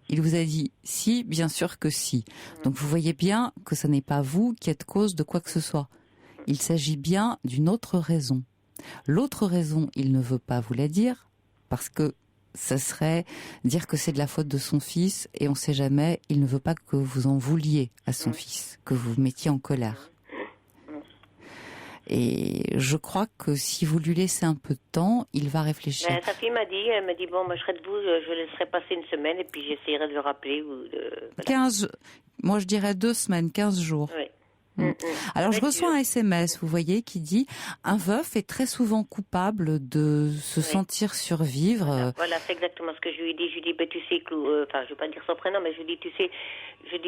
Il vous a dit si, bien sûr que si. Donc vous voyez bien que ce n'est pas vous qui êtes cause de quoi que ce soit. Il s'agit bien d'une autre raison. L'autre raison, il ne veut pas vous la dire parce que ça serait dire que c'est de la faute de son fils et on ne sait jamais, il ne veut pas que vous en vouliez à son fils, que vous vous mettiez en colère. Et je crois que si vous lui laissez un peu de temps, il va réfléchir. Sa fille m'a dit, bon, moi je serai debout, je laisserai passer une semaine et puis j'essaierai de le rappeler. Voilà. Moi je dirais 2 semaines, 15 jours. Oui. Alors je reçois un SMS, vous voyez, qui dit un veuf est très souvent coupable de se sentir survivre. Voilà, c'est exactement ce que je lui ai dit. Je lui ai dit, tu sais, enfin, je vais pas dire son prénom, mais je lui ai dit, tu sais,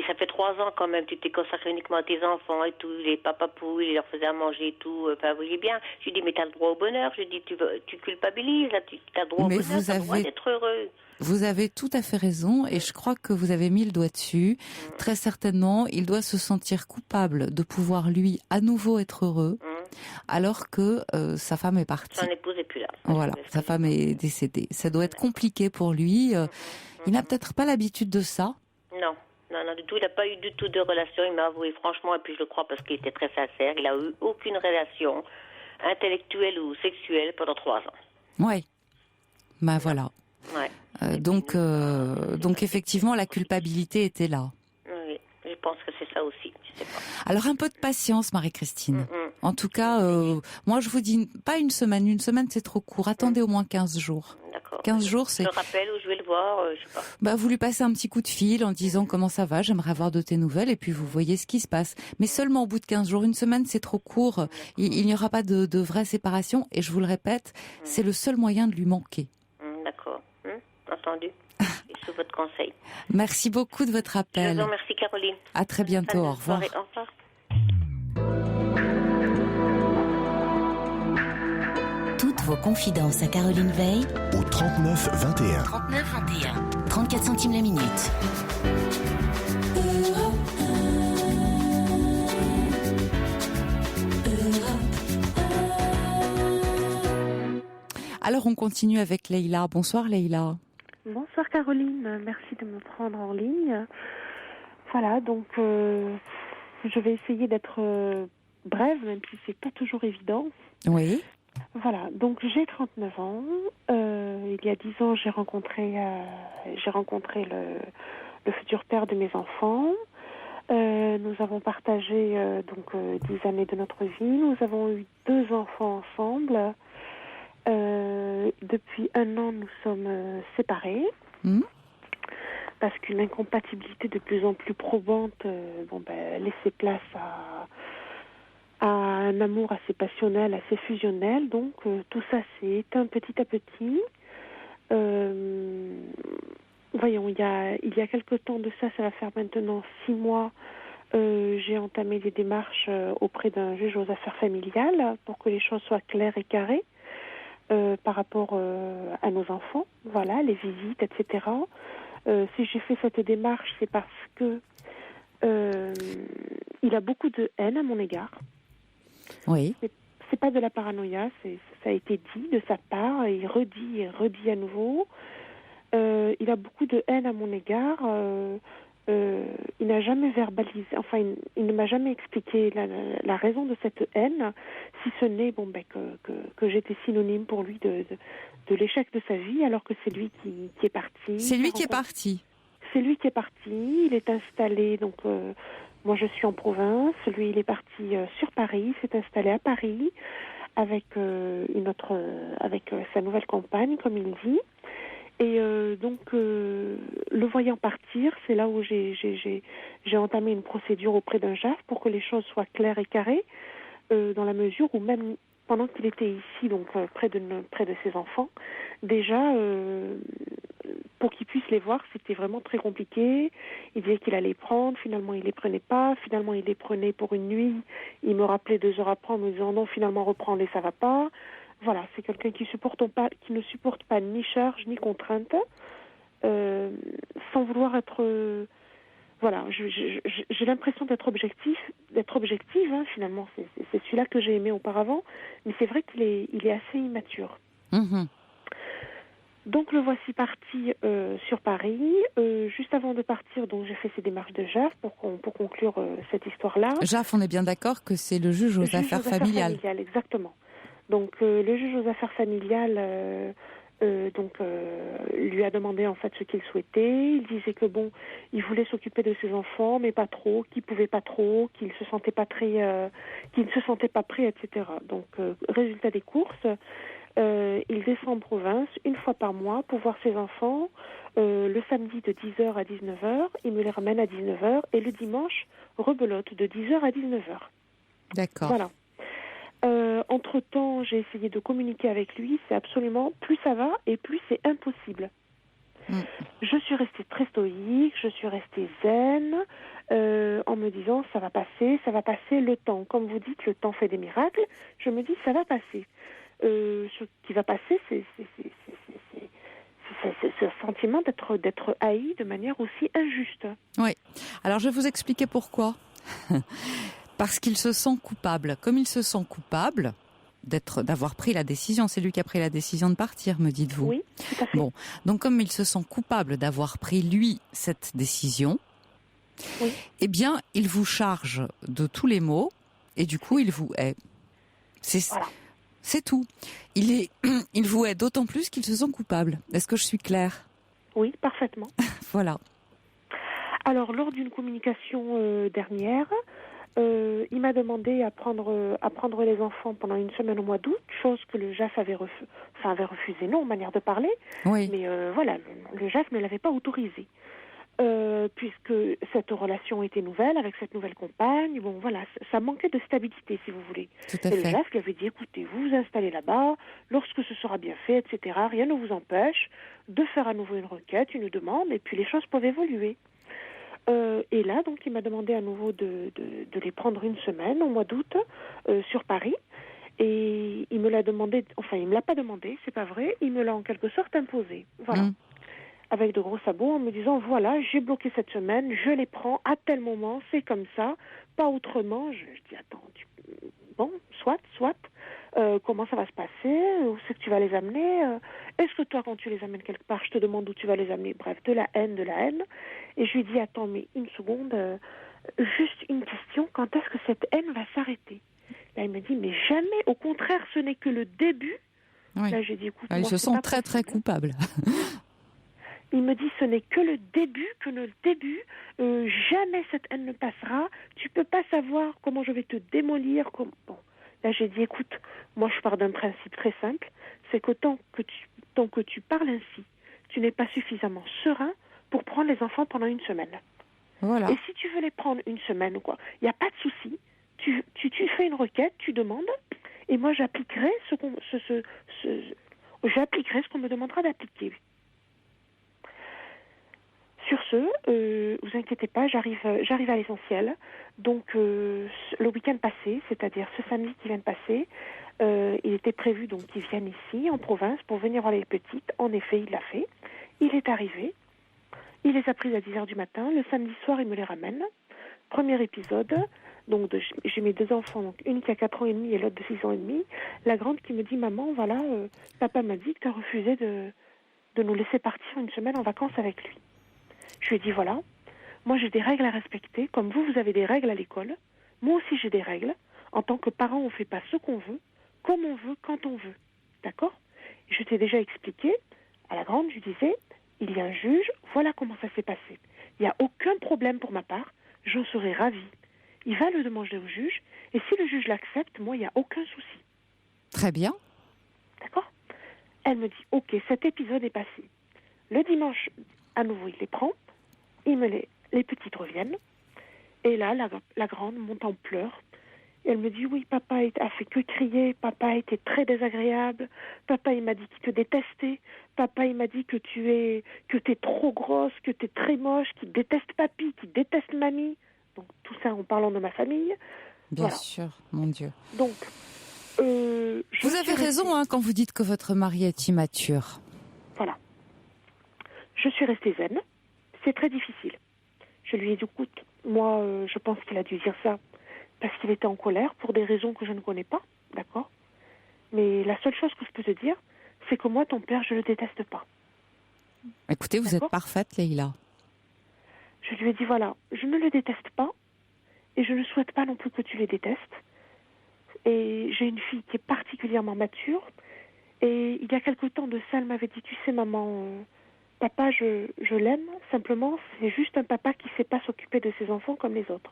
ça fait 3 ans quand même, tu t'es consacré uniquement à tes enfants et tout, les papapouilles, il leur faisait à manger et tout. Enfin, vous voyez bien. Je lui ai dit, mais t'as le droit au bonheur. Je lui ai dit, tu culpabilises, là, t'as le droit au bonheur, t'as le droit d'être heureux. Vous avez tout à fait raison et je crois que vous avez mis le doigt dessus. Très certainement, il doit se sentir coupable de pouvoir, lui, à nouveau être heureux, alors que sa femme est partie. Son épouse n'est plus là. Voilà, sa femme est décédée. Ça doit être compliqué pour lui. Il n'a peut-être pas l'habitude de ça. Non, Non, du tout. Il n'a pas eu du tout de relation. Il m'a avoué franchement, et puis je le crois parce qu'il était très sincère, il n'a eu aucune relation intellectuelle ou sexuelle pendant 3 ans. Ouais. Bah voilà. Ouais. Donc effectivement, la culpabilité était là. Oui, je pense que c'est ça aussi. Je sais pas. Alors un peu de patience, Marie-Christine. En tout cas, moi je vous dis pas une semaine. Une semaine c'est trop court. Attendez au moins 15 jours. D'accord. 15 jours, c'est... Je me rappelle où je vais le voir, je sais pas. Vous lui passez un petit coup de fil en disant comment ça va, j'aimerais avoir de tes nouvelles, et puis vous voyez ce qui se passe. Mais seulement au bout de 15 jours, une semaine c'est trop court. Il n'y aura pas de vraie séparation, et je vous le répète, c'est le seul moyen de lui manquer. D'accord. Entendu. Et sous votre conseil. Merci beaucoup de votre appel. Je vous remercie, Caroline. À très bientôt. Au revoir. Au revoir. Toutes vos confidences à Caroline Veil au 39 21. 39 21. 34 centimes la minute. Alors on continue avec Leïla. Bonsoir Leïla. Bonsoir Caroline, merci de me prendre en ligne. Voilà, donc je vais essayer d'être brève, même si c'est pas toujours évident. Oui. Voilà, donc j'ai 39 ans. Il y a 10 ans, j'ai rencontré le futur père de mes enfants. Nous avons partagé 10 années de notre vie. Nous avons eu 2 enfants ensemble. Depuis 1 an, nous sommes séparés. Parce qu'une incompatibilité de plus en plus probante laissait place à un amour assez passionnel, assez fusionnel. Donc tout ça s'est éteint petit à petit. Voyons, il y a quelque temps de ça va faire maintenant 6 mois, j'ai entamé des démarches auprès d'un juge aux affaires familiales pour que les choses soient claires et carrées par rapport à nos enfants, voilà, les visites, etc. Si j'ai fait cette démarche, c'est parce que il a beaucoup de haine à mon égard. Oui. C'est pas de la paranoïa, ça a été dit de sa part, et il redit à nouveau. Il a beaucoup de haine à mon égard. Il n'a jamais verbalisé, enfin, il ne m'a jamais expliqué la raison de cette haine, si ce n'est que j'étais synonyme pour lui de l'échec de sa vie, alors que c'est lui qui est parti. C'est lui qui est parti. C'est lui qui est parti. Il est installé, donc moi je suis en province. Lui, il est parti sur Paris, s'est installé à Paris avec avec sa nouvelle compagne, comme il dit. Et le voyant partir, c'est là où j'ai entamé une procédure auprès d'un JAF pour que les choses soient claires et carrées, dans la mesure où même pendant qu'il était ici, donc près de ses enfants, déjà pour qu'il puisse les voir, c'était vraiment très compliqué. Il disait qu'il allait les prendre, finalement il les prenait pas, finalement il les prenait pour une nuit, il me rappelait 2 heures après en me disant non, finalement reprends-les, ça va pas. Voilà, c'est quelqu'un qui ne supporte pas ni charge ni contrainte, sans vouloir être... voilà, j'ai l'impression d'être objective, hein, finalement. C'est celui-là que j'ai aimé auparavant, mais c'est vrai qu'il est assez immature. Donc le voici parti sur Paris. Juste avant de partir, donc j'ai fait ces démarches de JAF pour conclure cette histoire-là. JAF, on est bien d'accord que c'est le juge aux affaires familiales. Exactement. Donc le juge aux affaires familiales lui a demandé en fait ce qu'il souhaitait. Il disait que il voulait s'occuper de ses enfants, mais pas trop, qu'il pouvait pas trop, qu'il ne se sentait pas prêt, etc. Donc résultat des courses, il descend en province une fois par mois pour voir ses enfants. Le samedi de 10h à 19h, il me les ramène à 19h, et le dimanche, rebelote de 10h à 19h. D'accord. Voilà. Entre-temps, j'ai essayé de communiquer avec lui. C'est absolument, plus ça va et plus c'est impossible. Je suis restée très stoïque, je suis restée zen, en me disant ça va passer le temps. Comme vous dites, le temps fait des miracles. Je me dis ça va passer. Ce qui va passer, c'est ce sentiment d'être haï de manière aussi injuste. Oui. Alors je vais vous expliquer pourquoi. Parce qu'il se sent coupable. Comme il se sent coupable d'avoir pris la décision, c'est lui qui a pris la décision de partir, me dites-vous. Oui, tout à fait. Bon, donc comme il se sent coupable d'avoir pris lui cette décision, Oui. Eh bien, il vous charge de tous les maux et du coup, il vous hait. C'est tout. Il vous hait d'autant plus qu'ils se sent coupables. Est-ce que je suis claire ? Oui, parfaitement. Voilà. Alors, lors d'une communication dernière, il m'a demandé à prendre les enfants pendant une semaine au mois d'août, chose que le JAF avait refusé, non, manière de parler. Oui. Mais voilà, le JAF ne l'avait pas autorisé. Puisque cette relation était nouvelle, avec cette nouvelle compagne, bon voilà, ça manquait de stabilité, si vous voulez. Tout à et fait. le JAF lui avait dit, écoutez, vous vous installez là-bas, lorsque ce sera bien fait, etc., rien ne vous empêche de faire à nouveau une requête, une demande, et puis les choses peuvent évoluer. Et là, donc, il m'a demandé à nouveau de les prendre une semaine, au mois d'août, sur Paris. Et il me l'a demandé, enfin, il me l'a pas demandé, c'est pas vrai, il me l'a en quelque sorte imposé. Voilà. Avec de gros sabots, en me disant, voilà, j'ai bloqué cette semaine, je les prends à tel moment, c'est comme ça, pas autrement. Je dis, attends, bon, soit. Comment ça va se passer? Où c'est que tu vas les amener? Est-ce que toi, quand tu les amènes quelque part, je te demande où tu vas les amener? Bref, de la haine. Et je lui dis, attends, mais une seconde, juste une question, quand est-ce que cette haine va s'arrêter? Là, il me dit, mais jamais, au contraire, ce n'est que le début. Oui. Là, j'ai dit, écoute, Il se sent très, très coupable. Il me dit, ce n'est que le début, jamais cette haine ne passera. Tu peux pas savoir comment je vais te démolir. Bon. Là, j'ai dit, écoute, moi, je pars d'un principe très simple, c'est que tant que tu parles ainsi, tu n'es pas suffisamment serein pour prendre les enfants pendant une semaine. Voilà. Et si tu veux les prendre une semaine ou quoi, il n'y a pas de souci. Tu fais une requête, tu demandes, et moi, j'appliquerai ce qu'on me demandera d'appliquer. Sur ce, vous inquiétez pas, j'arrive à l'essentiel. Donc, le week-end passé, c'est-à-dire ce samedi qui vient de passer, il était prévu donc qu'ils viennent ici, en province, pour venir voir les petites. En effet, il l'a fait. Il est arrivé. Il les a prises à 10h du matin. Le samedi soir, il me les ramène. Premier épisode. Donc, j'ai mes deux enfants, donc une qui a 4 ans et demi et l'autre de 6 ans et demi. La grande qui me dit, maman, voilà, papa m'a dit que tu as refusé de nous laisser partir une semaine en vacances avec lui. Je lui ai dit, voilà, moi j'ai des règles à respecter, comme vous avez des règles à l'école. Moi aussi j'ai des règles. En tant que parent, on ne fait pas ce qu'on veut, comme on veut, quand on veut. D'accord? Je t'ai déjà expliqué, à la grande, je disais, il y a un juge, voilà comment ça s'est passé. Il n'y a aucun problème pour ma part, j'en serais ravie. Il va le demander au juge, et si le juge l'accepte, moi, il n'y a aucun souci. Très bien. D'accord? Elle me dit, ok, cet épisode est passé. Le dimanche, à nouveau, il les prend. Les petites reviennent. Et là, la grande monte en pleurs. Et elle me dit, oui, papa a fait que crier. Papa a été très désagréable. Papa, il m'a dit qu'il te détestait. Papa, il m'a dit que t'es trop grosse, que t'es très moche, qu'il déteste papy, qu'il déteste mamie. Donc, tout ça en parlant de ma famille. Bien sûr, mon Dieu. Donc, vous avez raison quand vous dites que votre mari est immature. Voilà. Je suis restée zen. C'est très difficile. Je lui ai dit, écoute, moi, je pense qu'il a dû dire ça parce qu'il était en colère pour des raisons que je ne connais pas, d'accord? Mais la seule chose que je peux te dire, c'est que moi, ton père, je le déteste pas. Écoutez, vous êtes parfaite, Leïla. Je lui ai dit, voilà, je ne le déteste pas et je ne souhaite pas non plus que tu les détestes. Et j'ai une fille qui est particulièrement mature. Et il y a quelque temps de ça, elle m'avait dit, tu sais, maman... Papa, je l'aime, simplement, c'est juste un papa qui ne sait pas s'occuper de ses enfants comme les autres.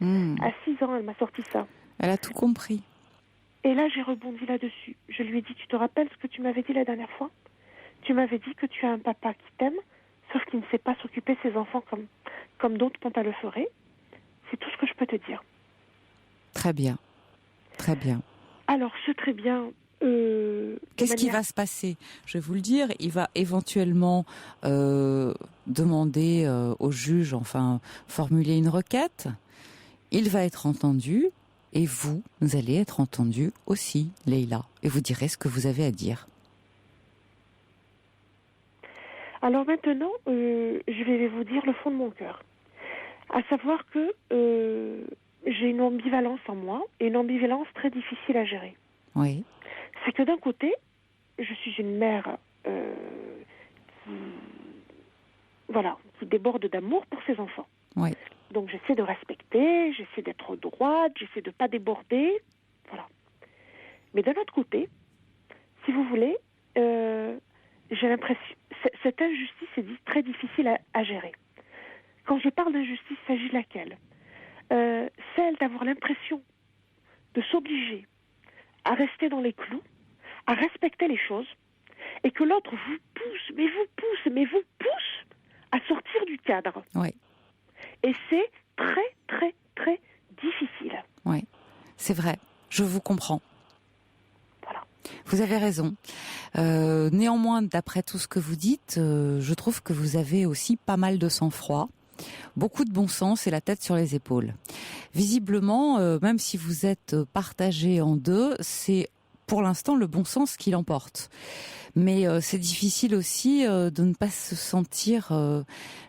À 6 ans, elle m'a sorti ça. Elle a tout compris. Et là, j'ai rebondi là-dessus. Je lui ai dit, tu te rappelles ce que tu m'avais dit la dernière fois? Tu m'avais dit que tu as un papa qui t'aime, sauf qu'il ne sait pas s'occuper de ses enfants comme d'autres papa le feraient. C'est tout ce que je peux te dire. Très bien. Très bien. Alors, ce très bien... Qu'est-ce qui va se passer? Je vais vous le dire, il va éventuellement demander au juge, enfin formuler une requête. Il va être entendu et vous allez être entendu aussi, Leïla, et vous direz ce que vous avez à dire. Alors maintenant, je vais vous dire le fond de mon cœur. À savoir que j'ai une ambivalence en moi, et une ambivalence très difficile à gérer. Oui. C'est que d'un côté, je suis une mère qui déborde d'amour pour ses enfants. Oui. Donc j'essaie de respecter, j'essaie d'être droite, j'essaie de ne pas déborder. Voilà. Mais d'un autre côté, si vous voulez, j'ai l'impression... Cette injustice est très difficile à gérer. Quand je parle d'injustice, il s'agit de laquelle ? Celle d'avoir l'impression de s'obliger à rester dans les clous, à respecter les choses, et que l'autre vous pousse à sortir du cadre. Oui. Et c'est très, très, très difficile. Oui, c'est vrai. Je vous comprends. Voilà. Vous avez raison. Néanmoins, d'après tout ce que vous dites, je trouve que vous avez aussi pas mal de sang-froid, beaucoup de bon sens et la tête sur les épaules. Visiblement, même si vous êtes partagé en deux, c'est pour l'instant le bon sens qui l'emporte. Mais c'est difficile aussi de ne pas se sentir,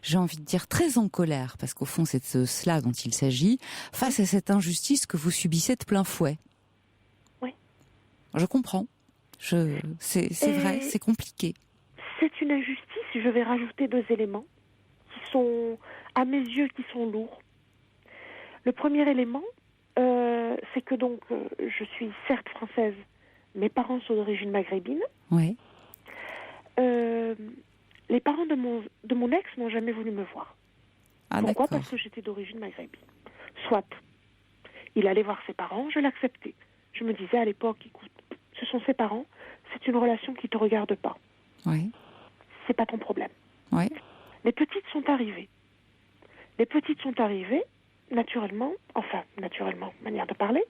j'ai envie de dire, très en colère, parce qu'au fond c'est de cela dont il s'agit, face à cette injustice que vous subissez de plein fouet. Oui. Je comprends. C'est vrai, c'est compliqué. C'est une injustice. Je vais rajouter 2 éléments qui sont, à mes yeux, qui sont lourds. Le premier élément, c'est que donc je suis certes française, mes parents sont d'origine maghrébine. Oui. Les parents de mon ex n'ont jamais voulu me voir. Ah, pourquoi ? d'accord. Parce que j'étais d'origine maghrébine. Soit. Il allait voir ses parents, je l'acceptais. Je me disais à l'époque, écoute, ce sont ses parents, c'est une relation qui ne te regarde pas. Oui. C'est pas ton problème. Oui. Les petites sont arrivées. Naturellement, manière de parler,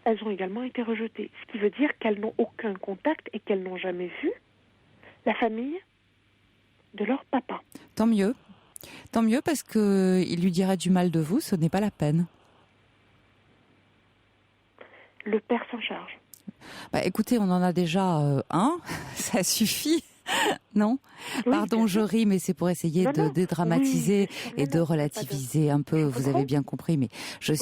elles ont également été rejetées. Ce qui veut dire qu'elles n'ont aucun contact et qu'elles n'ont jamais vu la famille de leur papa. Tant mieux. Tant mieux parce que il lui dirait du mal de vous, ce n'est pas la peine. Le père s'en charge. Bah, écoutez, on en a déjà un, ça suffit. Non, oui, pardon, je ris, mais c'est pour essayer de dédramatiser et de relativiser un peu. Vous avez bien compris, mais je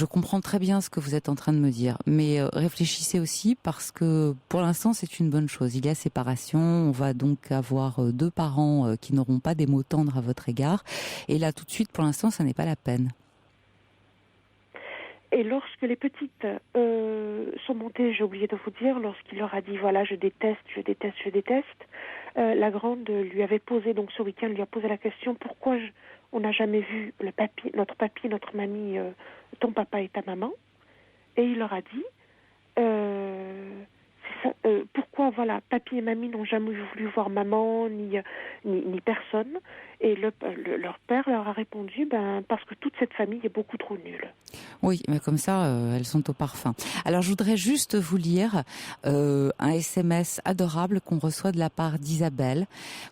comprends très bien ce que vous êtes en train de me dire. Mais réfléchissez aussi parce que pour l'instant, c'est une bonne chose. Il y a séparation. On va donc avoir 2 parents qui n'auront pas des mots tendres à votre égard. Et là, tout de suite, pour l'instant, ça n'est pas la peine. Et lorsque les petites sont montées, j'ai oublié de vous dire, lorsqu'il leur a dit voilà, je déteste, la grande lui avait posé, donc ce week-end, lui a posé la question pourquoi on n'a jamais vu notre papy, notre mamie, ton papa et ta maman. Et il leur a dit pourquoi voilà, papy et mamie n'ont jamais voulu voir maman ni personne. Et leur père leur a répondu parce que toute cette famille est beaucoup trop nulle. Oui, mais comme ça, elles sont au parfum. Alors, je voudrais juste vous lire un SMS adorable qu'on reçoit de la part d'Isabelle.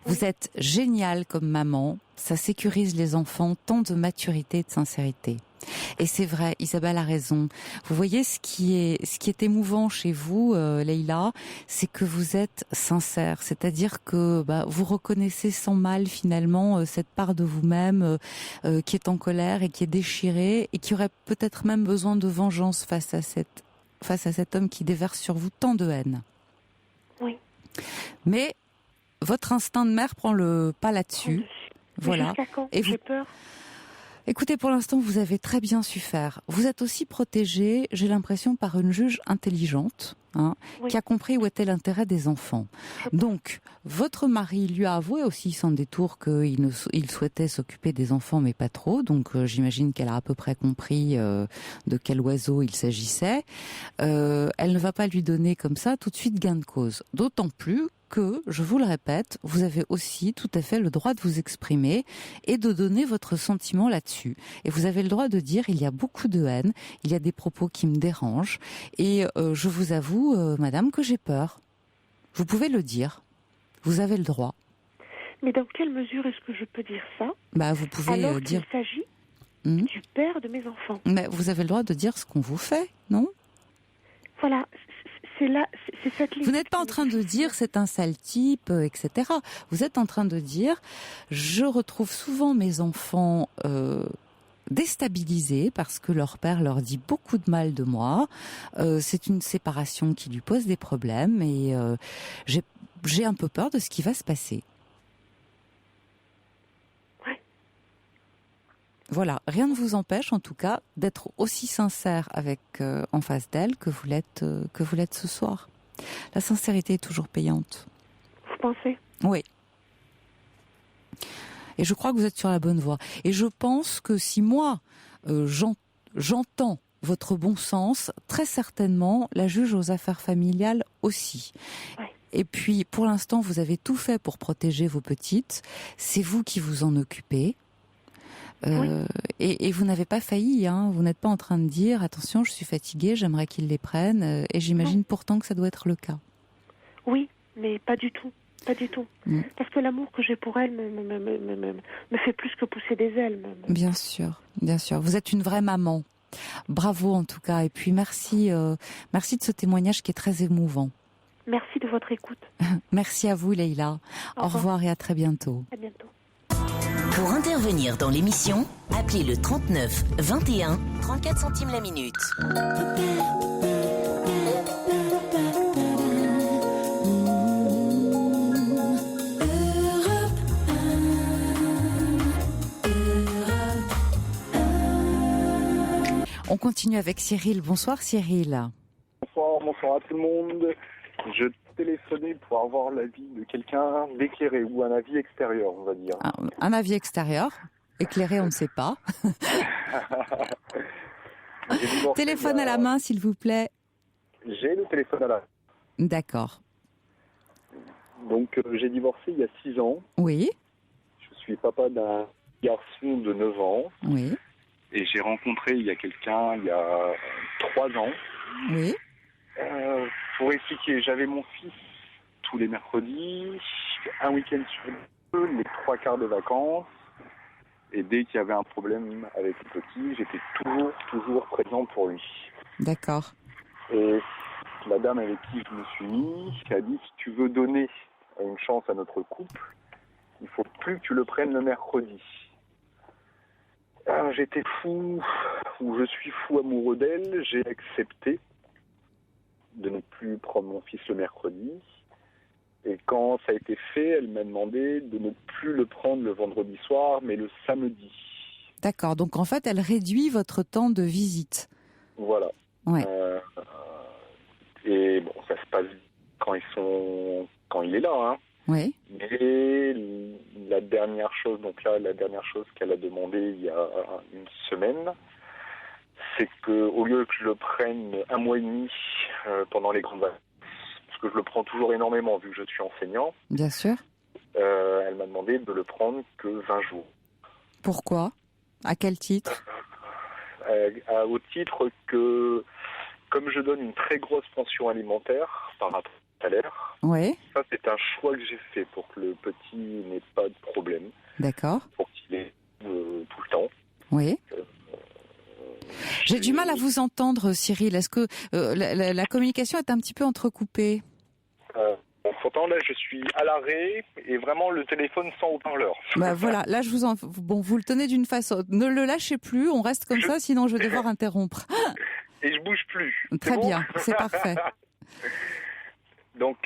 Oui. Vous êtes géniale comme maman. Ça sécurise les enfants, tant de maturité et de sincérité. Et c'est vrai, Isabelle a raison. Vous voyez, ce qui est émouvant chez vous, Leïla, c'est que vous êtes sincère. C'est-à-dire que vous reconnaissez sans mal finalement cette part de vous-même qui est en colère et qui est déchirée et qui aurait peut-être même besoin de vengeance face à cet homme qui déverse sur vous tant de haine. Oui. Mais votre instinct de mère prend le pas là-dessus. Voilà. Jusqu'à quand ? Et j'ai peur. Écoutez, pour l'instant, vous avez très bien su faire. Vous êtes aussi protégée, j'ai l'impression, par une juge intelligente, qui a compris où était l'intérêt des enfants. Donc, votre mari lui a avoué aussi sans détour qu'il souhaitait s'occuper des enfants, mais pas trop. Donc, j'imagine qu'elle a à peu près compris de quel oiseau il s'agissait. Elle ne va pas lui donner comme ça tout de suite gain de cause. D'autant plus que, je vous le répète, vous avez aussi tout à fait le droit de vous exprimer et de donner votre sentiment là-dessus. Et vous avez le droit de dire, il y a beaucoup de haine, il y a des propos qui me dérangent, et je vous avoue, madame, que j'ai peur. Vous pouvez le dire. Vous avez le droit. Mais dans quelle mesure est-ce que je peux dire ça ? Vous pouvez alors dire... qu'il s'agit du père de mes enfants. Mais vous avez le droit de dire ce qu'on vous fait, non ? Voilà. C'est cette vous n'êtes pas en train de dire c'est un sale type, etc. Vous êtes en train de dire je retrouve souvent mes enfants déstabilisés parce que leur père leur dit beaucoup de mal de moi. C'est une séparation qui lui pose des problèmes et j'ai un peu peur de ce qui va se passer. Ouais. Voilà, rien ne vous empêche en tout cas d'être aussi sincère avec en face d'elle que vous l'êtes ce soir. La sincérité est toujours payante. Vous pensez ? Oui. Et je crois que vous êtes sur la bonne voie. Et je pense que si moi j'entends votre bon sens, très certainement la juge aux affaires familiales aussi. Ouais. Et puis pour l'instant vous avez tout fait pour protéger vos petites. C'est vous qui vous en occupez. Oui. Et vous n'avez pas failli, hein. Vous n'êtes pas en train de dire attention, je suis fatiguée, j'aimerais qu'ils les prennent. Et j'imagine pourtant que ça doit être le cas. Oui, mais pas du tout. Pas du tout. Parce que l'amour que j'ai pour elle me fait plus que pousser des ailes. Bien sûr, bien sûr. Vous êtes une vraie maman. Bravo en tout cas. Et puis merci de ce témoignage qui est très émouvant. Merci de votre écoute. Merci à vous, Leïla. Au revoir et à très bientôt. À bientôt. Pour intervenir dans l'émission, appelez le 39 21 34 centimes la minute. On continue avec Cyril. Bonsoir Cyril. Bonsoir à tout le monde. Je téléphonais pour avoir l'avis de quelqu'un d'éclairé ou un avis extérieur, on va dire. Un avis extérieur. Éclairé, on ne sait pas. Téléphone à la main, s'il vous plaît. J'ai le téléphone à la main. D'accord. Donc, j'ai divorcé il y a 6 ans. Oui. Je suis papa d'un garçon de 9 ans. Oui. Et j'ai rencontré il y a quelqu'un il y a 3 ans. Oui. Pour expliquer, j'avais mon fils tous les mercredis, un week-end sur 2, les 3 quarts de vacances. Et dès qu'il y avait un problème avec le petit, j'étais toujours présent pour lui. D'accord. Et la dame avec qui je me suis mis a dit, si tu veux donner une chance à notre couple, il faut plus que tu le prennes le mercredi. Alors, j'étais fou, ou je suis fou amoureux d'elle, j'ai accepté de ne plus prendre mon fils le mercredi. Et quand ça a été fait, elle m'a demandé de ne plus le prendre le vendredi soir, mais le samedi. D'accord, donc en fait, elle réduit votre temps de visite. Voilà. Ouais. Et bon, ça se passe quand il est là, hein. Oui. Mais la dernière chose qu'elle a demandé il y a une semaine, c'est qu'au lieu que je le prenne 1 mois et demi pendant les grandes vacances, parce que je le prends toujours énormément vu que je suis enseignant. Bien sûr. Elle m'a demandé de le prendre que 20 jours. Pourquoi ? À quel titre ? Au titre que, comme je donne une très grosse pension alimentaire par rapport au salaire, oui. Ça c'est un choix que j'ai fait pour que le petit n'ait pas de problème. D'accord. Pour qu'il ait tout le temps. Oui. J'ai du mal à vous entendre, Cyril. Est-ce que la communication est un petit peu entrecoupée ? Pourtant, là, je suis à l'arrêt et vraiment le téléphone sans haut-parleur. Bah voilà, là, vous le tenez d'une façon. Ne le lâchez plus, on reste comme ça, sinon je vais devoir interrompre. Et je bouge plus. Très bien, c'est parfait. Donc,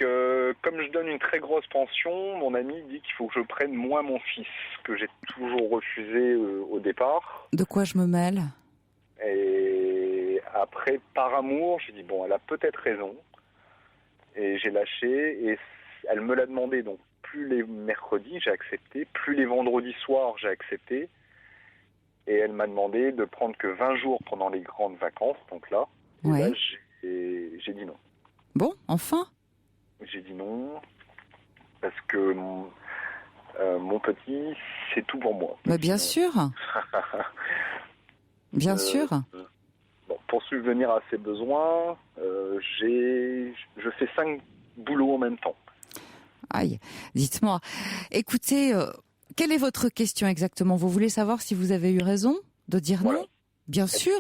comme je donne une très grosse pension, mon ami dit qu'il faut que je prenne moins mon fils, que j'ai toujours refusé au départ. De quoi je me mêle ? Et après, par amour, j'ai dit, bon, elle a peut-être raison. Et j'ai lâché, et elle me l'a demandé, donc plus les mercredis, j'ai accepté, plus les vendredis soirs, j'ai accepté. Et elle m'a demandé de prendre que 20 jours pendant les grandes vacances, donc là. Et ouais. Là, j'ai dit non. Bon, enfin ? J'ai dit non, parce que mon petit, c'est tout pour moi. Bah bien sûr. Bien sûr. Bon, pour subvenir à ses besoins, je fais 5 boulots en même temps. Aïe, dites-moi. Écoutez, quelle est votre question exactement ? Vous voulez savoir si vous avez eu raison de dire non ? Bien sûr.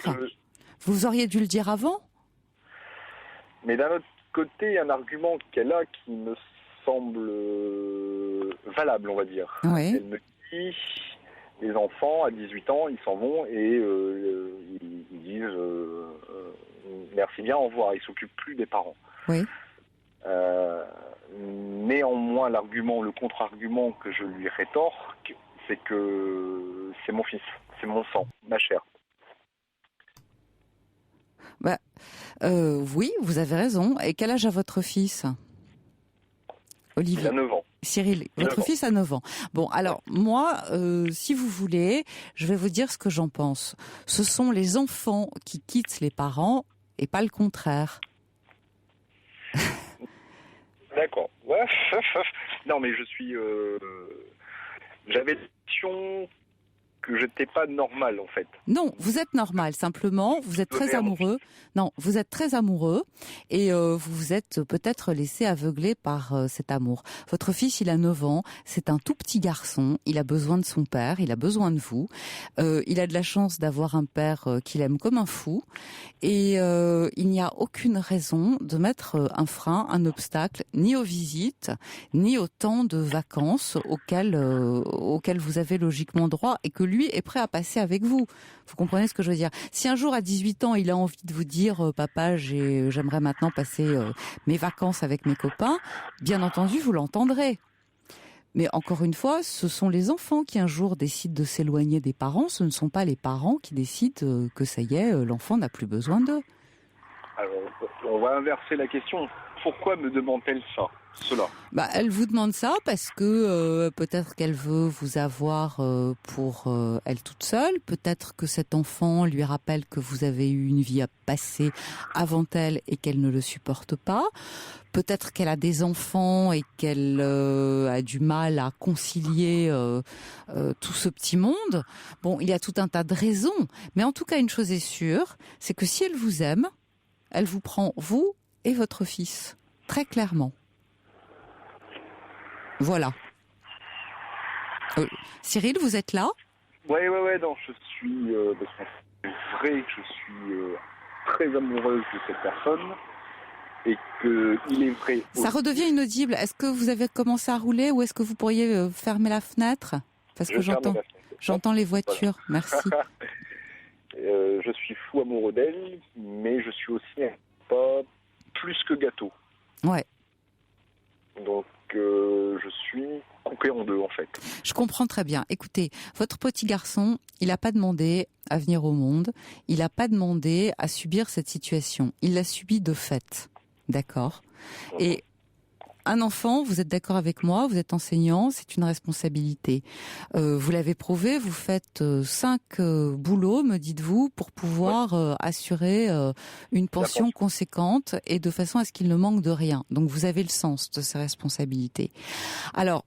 Vous auriez dû le dire avant. Mais d'un autre côté, il y a un argument qu'elle a qui me semble valable, on va dire. Oui. Elle me dit, les enfants, à 18 ans, ils s'en vont et ils disent merci bien, au revoir. Ils ne s'occupent plus des parents. Oui. Néanmoins, le contre-argument que je lui rétorque, c'est que c'est mon fils. c'est mon sang, ma chair. Oui, vous avez raison. Et quel âge a votre fils, Olivier? Il a 9 ans. Cyril, votre fils a 9 ans. Bon, alors moi, si vous voulez, je vais vous dire ce que j'en pense. Ce sont les enfants qui quittent les parents et pas le contraire. D'accord. Ouais. Non, mais je suis... J'avais l'impression que je n'étais pas normal, en fait. Non, vous êtes normal. Simplement, vous êtes très amoureux. Non, vous êtes très amoureux et vous vous êtes peut-être laissé aveugler par cet amour. Votre fils, il a 9 ans. C'est un tout petit garçon. Il a besoin de son père. Il a besoin de vous. Il a de la chance d'avoir un père qu'il aime comme un fou. Et il n'y a aucune raison de mettre un frein, un obstacle, ni aux visites, ni au temps de vacances auxquelles vous avez logiquement droit et que lui est prêt à passer avec vous. Vous comprenez ce que je veux dire? Si un jour à 18 ans, il a envie de vous dire papa, j'aimerais maintenant passer mes vacances avec mes copains, bien entendu, vous l'entendrez. Mais encore une fois, ce sont les enfants qui un jour décident de s'éloigner des parents, ce ne sont pas les parents qui décident que ça y est, l'enfant n'a plus besoin d'eux. Alors, on va inverser la question. Pourquoi me demande-t-elle cela? Elle vous demande ça parce que peut-être qu'elle veut vous avoir pour elle toute seule. Peut-être que cet enfant lui rappelle que vous avez eu une vie à passer avant elle et qu'elle ne le supporte pas. Peut-être qu'elle a des enfants et qu'elle a du mal à concilier tout ce petit monde. Bon, il y a tout un tas de raisons. Mais en tout cas, une chose est sûre, c'est que si elle vous aime, elle vous prend, vous et votre fils, très clairement. Voilà. Cyril, vous êtes là? Ouais, non, je suis... vrai, je suis très amoureuse de cette personne et qu'il est vrai... Ça redevient inaudible. Est-ce que vous avez commencé à rouler ou est-ce que vous pourriez fermer la fenêtre? Parce que j'entends les voitures. Voilà. Merci. Je suis fou amoureux d'elle, mais je suis aussi pas plus que gâteau. Ouais. Donc, je suis coupé en deux, en fait. Je comprends très bien. Écoutez, votre petit garçon, il n'a pas demandé à venir au monde. Il n'a pas demandé à subir cette situation. Il l'a subi de fait. D'accord. Et un enfant, vous êtes d'accord avec moi, vous êtes enseignant, c'est une responsabilité. Vous l'avez prouvé, vous faites 5 boulots, me dites-vous, pour pouvoir assurer une pension conséquente et de façon à ce qu'il ne manque de rien. Donc vous avez le sens de ces responsabilités. Alors,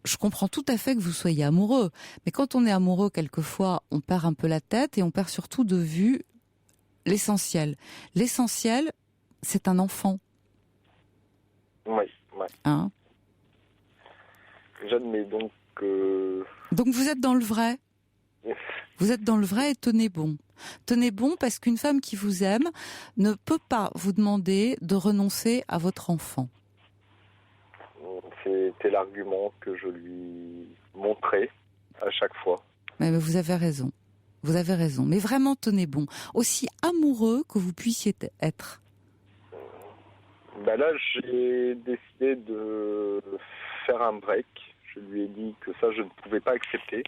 je comprends tout à fait que vous soyez amoureux, mais quand on est amoureux, quelquefois, on perd un peu la tête et on perd surtout de vue l'essentiel. L'essentiel, c'est un enfant. Oui. Hein? J'admets donc... Donc vous êtes dans le vrai. Vous êtes dans le vrai et tenez bon. Tenez bon parce qu'une femme qui vous aime ne peut pas vous demander de renoncer à votre enfant. C'était l'argument que je lui montrais à chaque fois. Mais vous avez raison. Vous avez raison. Mais vraiment tenez bon. Aussi amoureux que vous puissiez être. Là, j'ai décidé de faire un break. Je lui ai dit que ça, je ne pouvais pas accepter.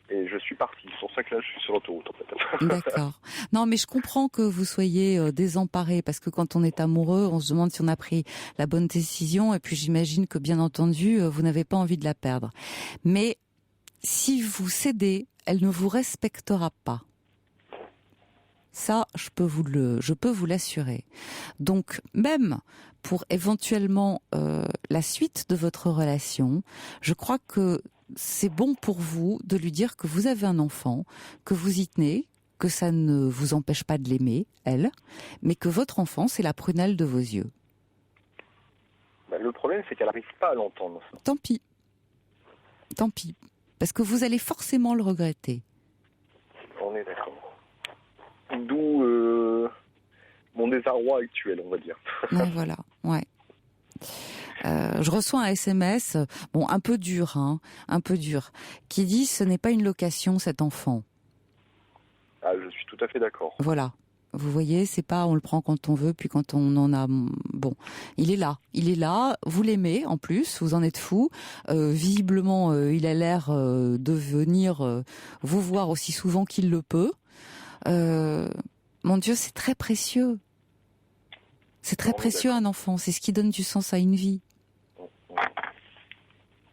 Et je suis parti. C'est pour ça que là, je suis sur l'autoroute, en fait. D'accord. Non, mais je comprends que vous soyez désemparé, parce que quand on est amoureux, on se demande si on a pris la bonne décision. Et puis, j'imagine que, bien entendu, vous n'avez pas envie de la perdre. Mais si vous cédez, elle ne vous respectera pas. Ça, je peux vous l'assurer. Donc, même pour éventuellement la suite de votre relation, je crois que c'est bon pour vous de lui dire que vous avez un enfant, que vous y tenez, que ça ne vous empêche pas de l'aimer, elle, mais que votre enfant, c'est la prunelle de vos yeux. Le problème, c'est qu'elle n'arrive pas à l'entendre. Tant pis. Tant pis. Parce que vous allez forcément le regretter. On est d'accord. D'où mon désarroi actuel, on va dire. Ouais, voilà, ouais. Je reçois un SMS, bon, un peu dur, qui dit « ce n'est pas une location, cet enfant ». Ah, je suis tout à fait d'accord. Voilà. Vous voyez, c'est pas on le prend quand on veut, puis quand on en a... Bon, il est là, vous l'aimez en plus, vous en êtes fou. Visiblement, il a l'air de venir vous voir aussi souvent qu'il le peut. Mon Dieu, c'est très précieux. C'est très précieux un enfant, c'est ce qui donne du sens à une vie.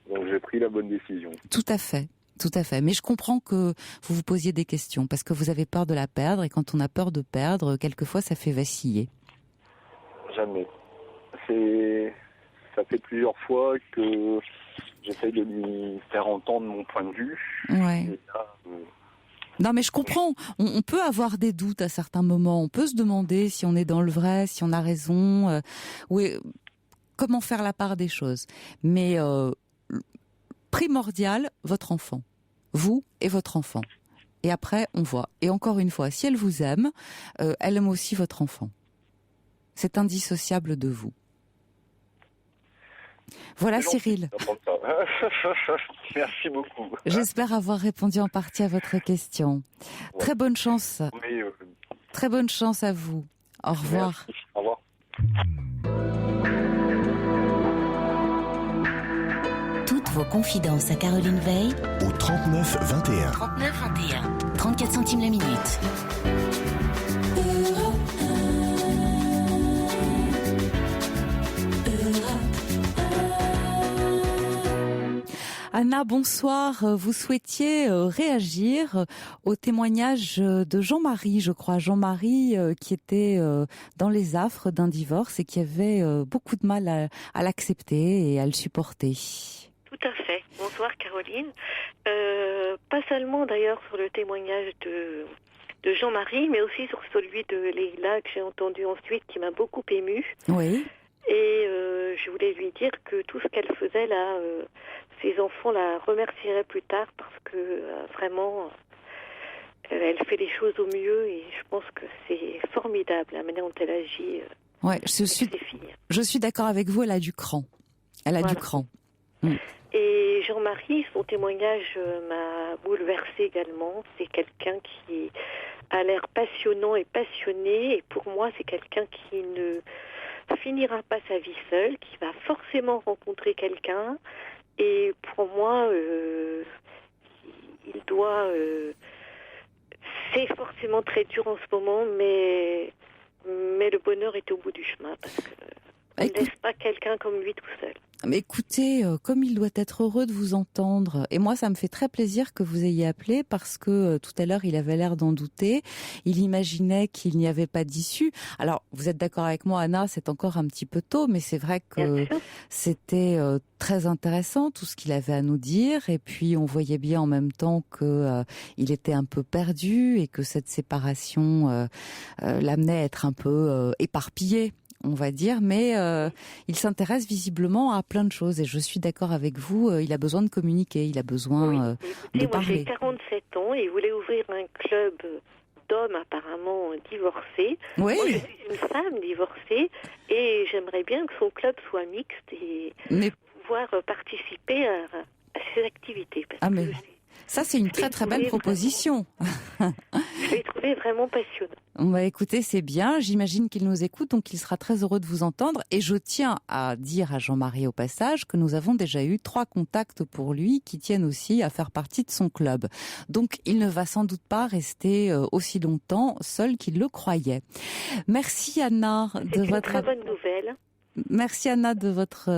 Donc j'ai pris la bonne décision. Tout à fait. Mais je comprends que vous vous posiez des questions parce que vous avez peur de la perdre et quand on a peur de perdre, quelquefois ça fait vaciller. Jamais. Ça fait plusieurs fois que j'essaye de lui faire entendre mon point de vue. Ouais. Et là, non mais je comprends, on peut avoir des doutes à certains moments, on peut se demander si on est dans le vrai, si on a raison, comment faire la part des choses. Mais primordial, votre enfant. Vous et votre enfant. Et après, on voit. Et encore une fois, si elle vous aime, elle aime aussi votre enfant. C'est indissociable de vous. Voilà Cyril. Merci beaucoup. J'espère avoir répondu en partie à votre question. Ouais. Très bonne chance. Oui, Très bonne chance à vous. Au revoir. Merci. Au revoir. Toutes vos confidences à Caroline Veil au 39 21. 39 21. 34 centimes la minute. Anna, bonsoir. Vous souhaitiez réagir au témoignage de Jean-Marie, je crois. Jean-Marie qui était dans les affres d'un divorce et qui avait beaucoup de mal à l'accepter et à le supporter. Tout à fait. Bonsoir Caroline. Pas seulement d'ailleurs sur le témoignage de Jean-Marie, mais aussi sur celui de Leïla que j'ai entendu ensuite qui m'a beaucoup émue. Oui. Et je voulais lui dire que tout ce qu'elle faisait là, ses enfants la remercieraient plus tard parce que vraiment, elle fait les choses au mieux et je pense que c'est formidable la manière dont elle agit. Ouais, je suis d'accord avec vous, elle a du cran. Elle a du cran. Et Jean-Marie, son témoignage m'a bouleversée également. C'est quelqu'un qui a l'air passionnant et passionné. Et pour moi, c'est quelqu'un qui ne finira pas sa vie seul, qui va forcément rencontrer quelqu'un. Et pour moi, il doit... c'est forcément très dur en ce moment, mais le bonheur est au bout du chemin parce que on ne laisse pas quelqu'un comme lui tout seul. Mais écoutez, comme il doit être heureux de vous entendre, et moi ça me fait très plaisir que vous ayez appelé parce que tout à l'heure il avait l'air d'en douter, il imaginait qu'il n'y avait pas d'issue. Alors vous êtes d'accord avec moi Anna, c'est encore un petit peu tôt, mais c'est vrai que c'était très intéressant tout ce qu'il avait à nous dire et puis on voyait bien en même temps que il était un peu perdu et que cette séparation l'amenait à être un peu éparpillé, on va dire, mais il s'intéresse visiblement à plein de choses et je suis d'accord avec vous, il a besoin de communiquer, il a besoin de parler. Moi j'ai 47 ans et il voulait ouvrir un club d'hommes apparemment divorcés. Oui. Moi je suis une femme divorcée et j'aimerais bien que son club soit mixte et pouvoir participer à ces activités. Parce que ça c'est une très très belle proposition. Je l'ai trouvé vraiment passionnant. Bah écoutez, c'est bien, j'imagine qu'il nous écoute, donc il sera très heureux de vous entendre. Et je tiens à dire à Jean-Marie au passage que nous avons déjà eu 3 contacts pour lui qui tiennent aussi à faire partie de son club. Donc il ne va sans doute pas rester aussi longtemps seul qu'il le croyait. Merci Anna de votre... très bonne nouvelle. Merci Anna de votre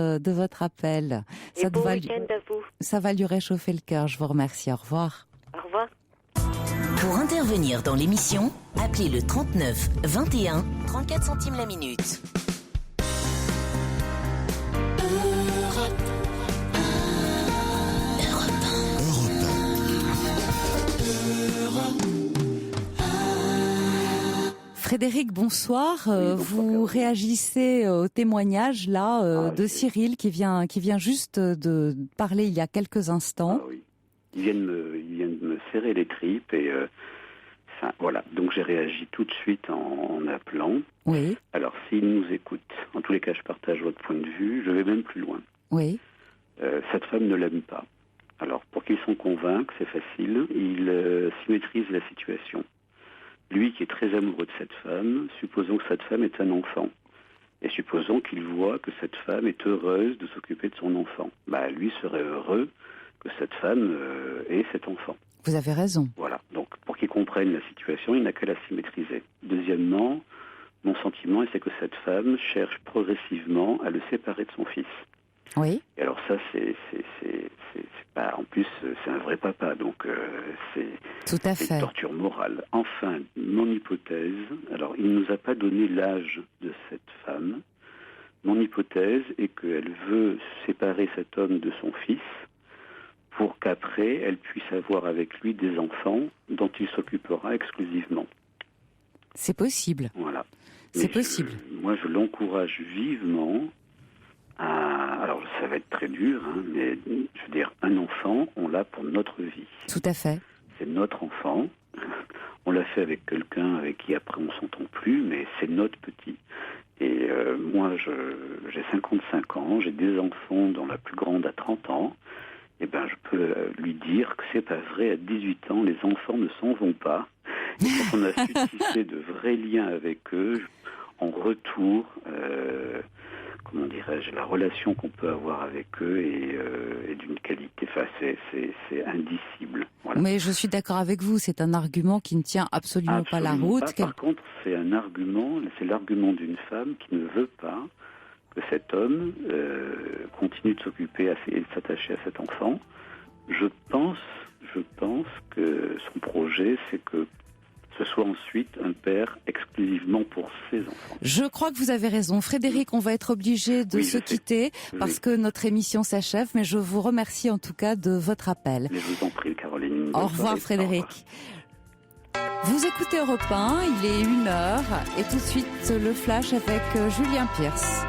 appel. Et bon week-end à vous. Ça va lui réchauffer le cœur, je vous remercie. Au revoir. Au revoir. Pour intervenir dans l'émission, appelez le 39 21 34 centimes la minute. Frédéric, bonsoir. Vous réagissez au témoignage là de Cyril qui vient juste de parler il y a quelques instants. Ah oui. Il vient de me serrer les tripes et voilà. Donc j'ai réagi tout de suite en appelant. Oui. Alors s'il nous écoute, en tous les cas je partage votre point de vue, je vais même plus loin. Oui. Cette femme ne l'aime pas. Alors pour qu'il s'en convainque, c'est facile, il symétrise la situation. Lui qui est très amoureux de cette femme, supposons que cette femme est un enfant. Et supposons qu'il voit que cette femme est heureuse de s'occuper de son enfant. Lui serait heureux que cette femme ait cet enfant. Vous avez raison. Voilà. Donc, pour qu'il comprenne la situation, il n'a qu'à la symétriser. Deuxièmement, mon sentiment, c'est que cette femme cherche progressivement à le séparer de son fils. Oui. Et alors ça, c'est pas... En plus, c'est un vrai papa, donc c'est une torture morale. Enfin, mon hypothèse... Alors, il ne nous a pas donné l'âge de cette femme. Mon hypothèse est qu'elle veut séparer cet homme de son fils pour qu'après, elle puisse avoir avec lui des enfants dont il s'occupera exclusivement. C'est possible. Voilà. C'est possible. Moi, je l'encourage vivement à... Alors, ça va être très dur, mais je veux dire, un enfant, on l'a pour notre vie. Tout à fait. C'est notre enfant. On l'a fait avec quelqu'un avec qui après on s'entend plus, mais c'est notre petit. Et moi, j'ai 55 ans, j'ai des enfants dont la plus grande a 30 ans. Eh ben, je peux lui dire que c'est pas vrai. À 18 ans, les enfants ne s'en vont pas. Et quand on a su tisser de vrais liens avec eux, en retour, comment dirais-je, la relation qu'on peut avoir avec eux est d'une qualité, enfin, c'est indicible. Voilà. Mais je suis d'accord avec vous, c'est un argument qui ne tient absolument pas la route. Par contre, c'est un argument, c'est l'argument d'une femme qui ne veut pas que cet homme continue de s'occuper et de s'attacher à cet enfant. Je pense que son projet, c'est que ce soit ensuite un père exclusivement pour ses enfants. Je crois que vous avez raison. Frédéric, on va être obligé de se quitter parce que notre émission s'achève, mais je vous remercie en tout cas de votre appel. Mais je vous en prie, Caroline. Au revoir, Frédéric. Vous écoutez Europe 1, il est 1h et tout de suite le flash avec Julien Pierce.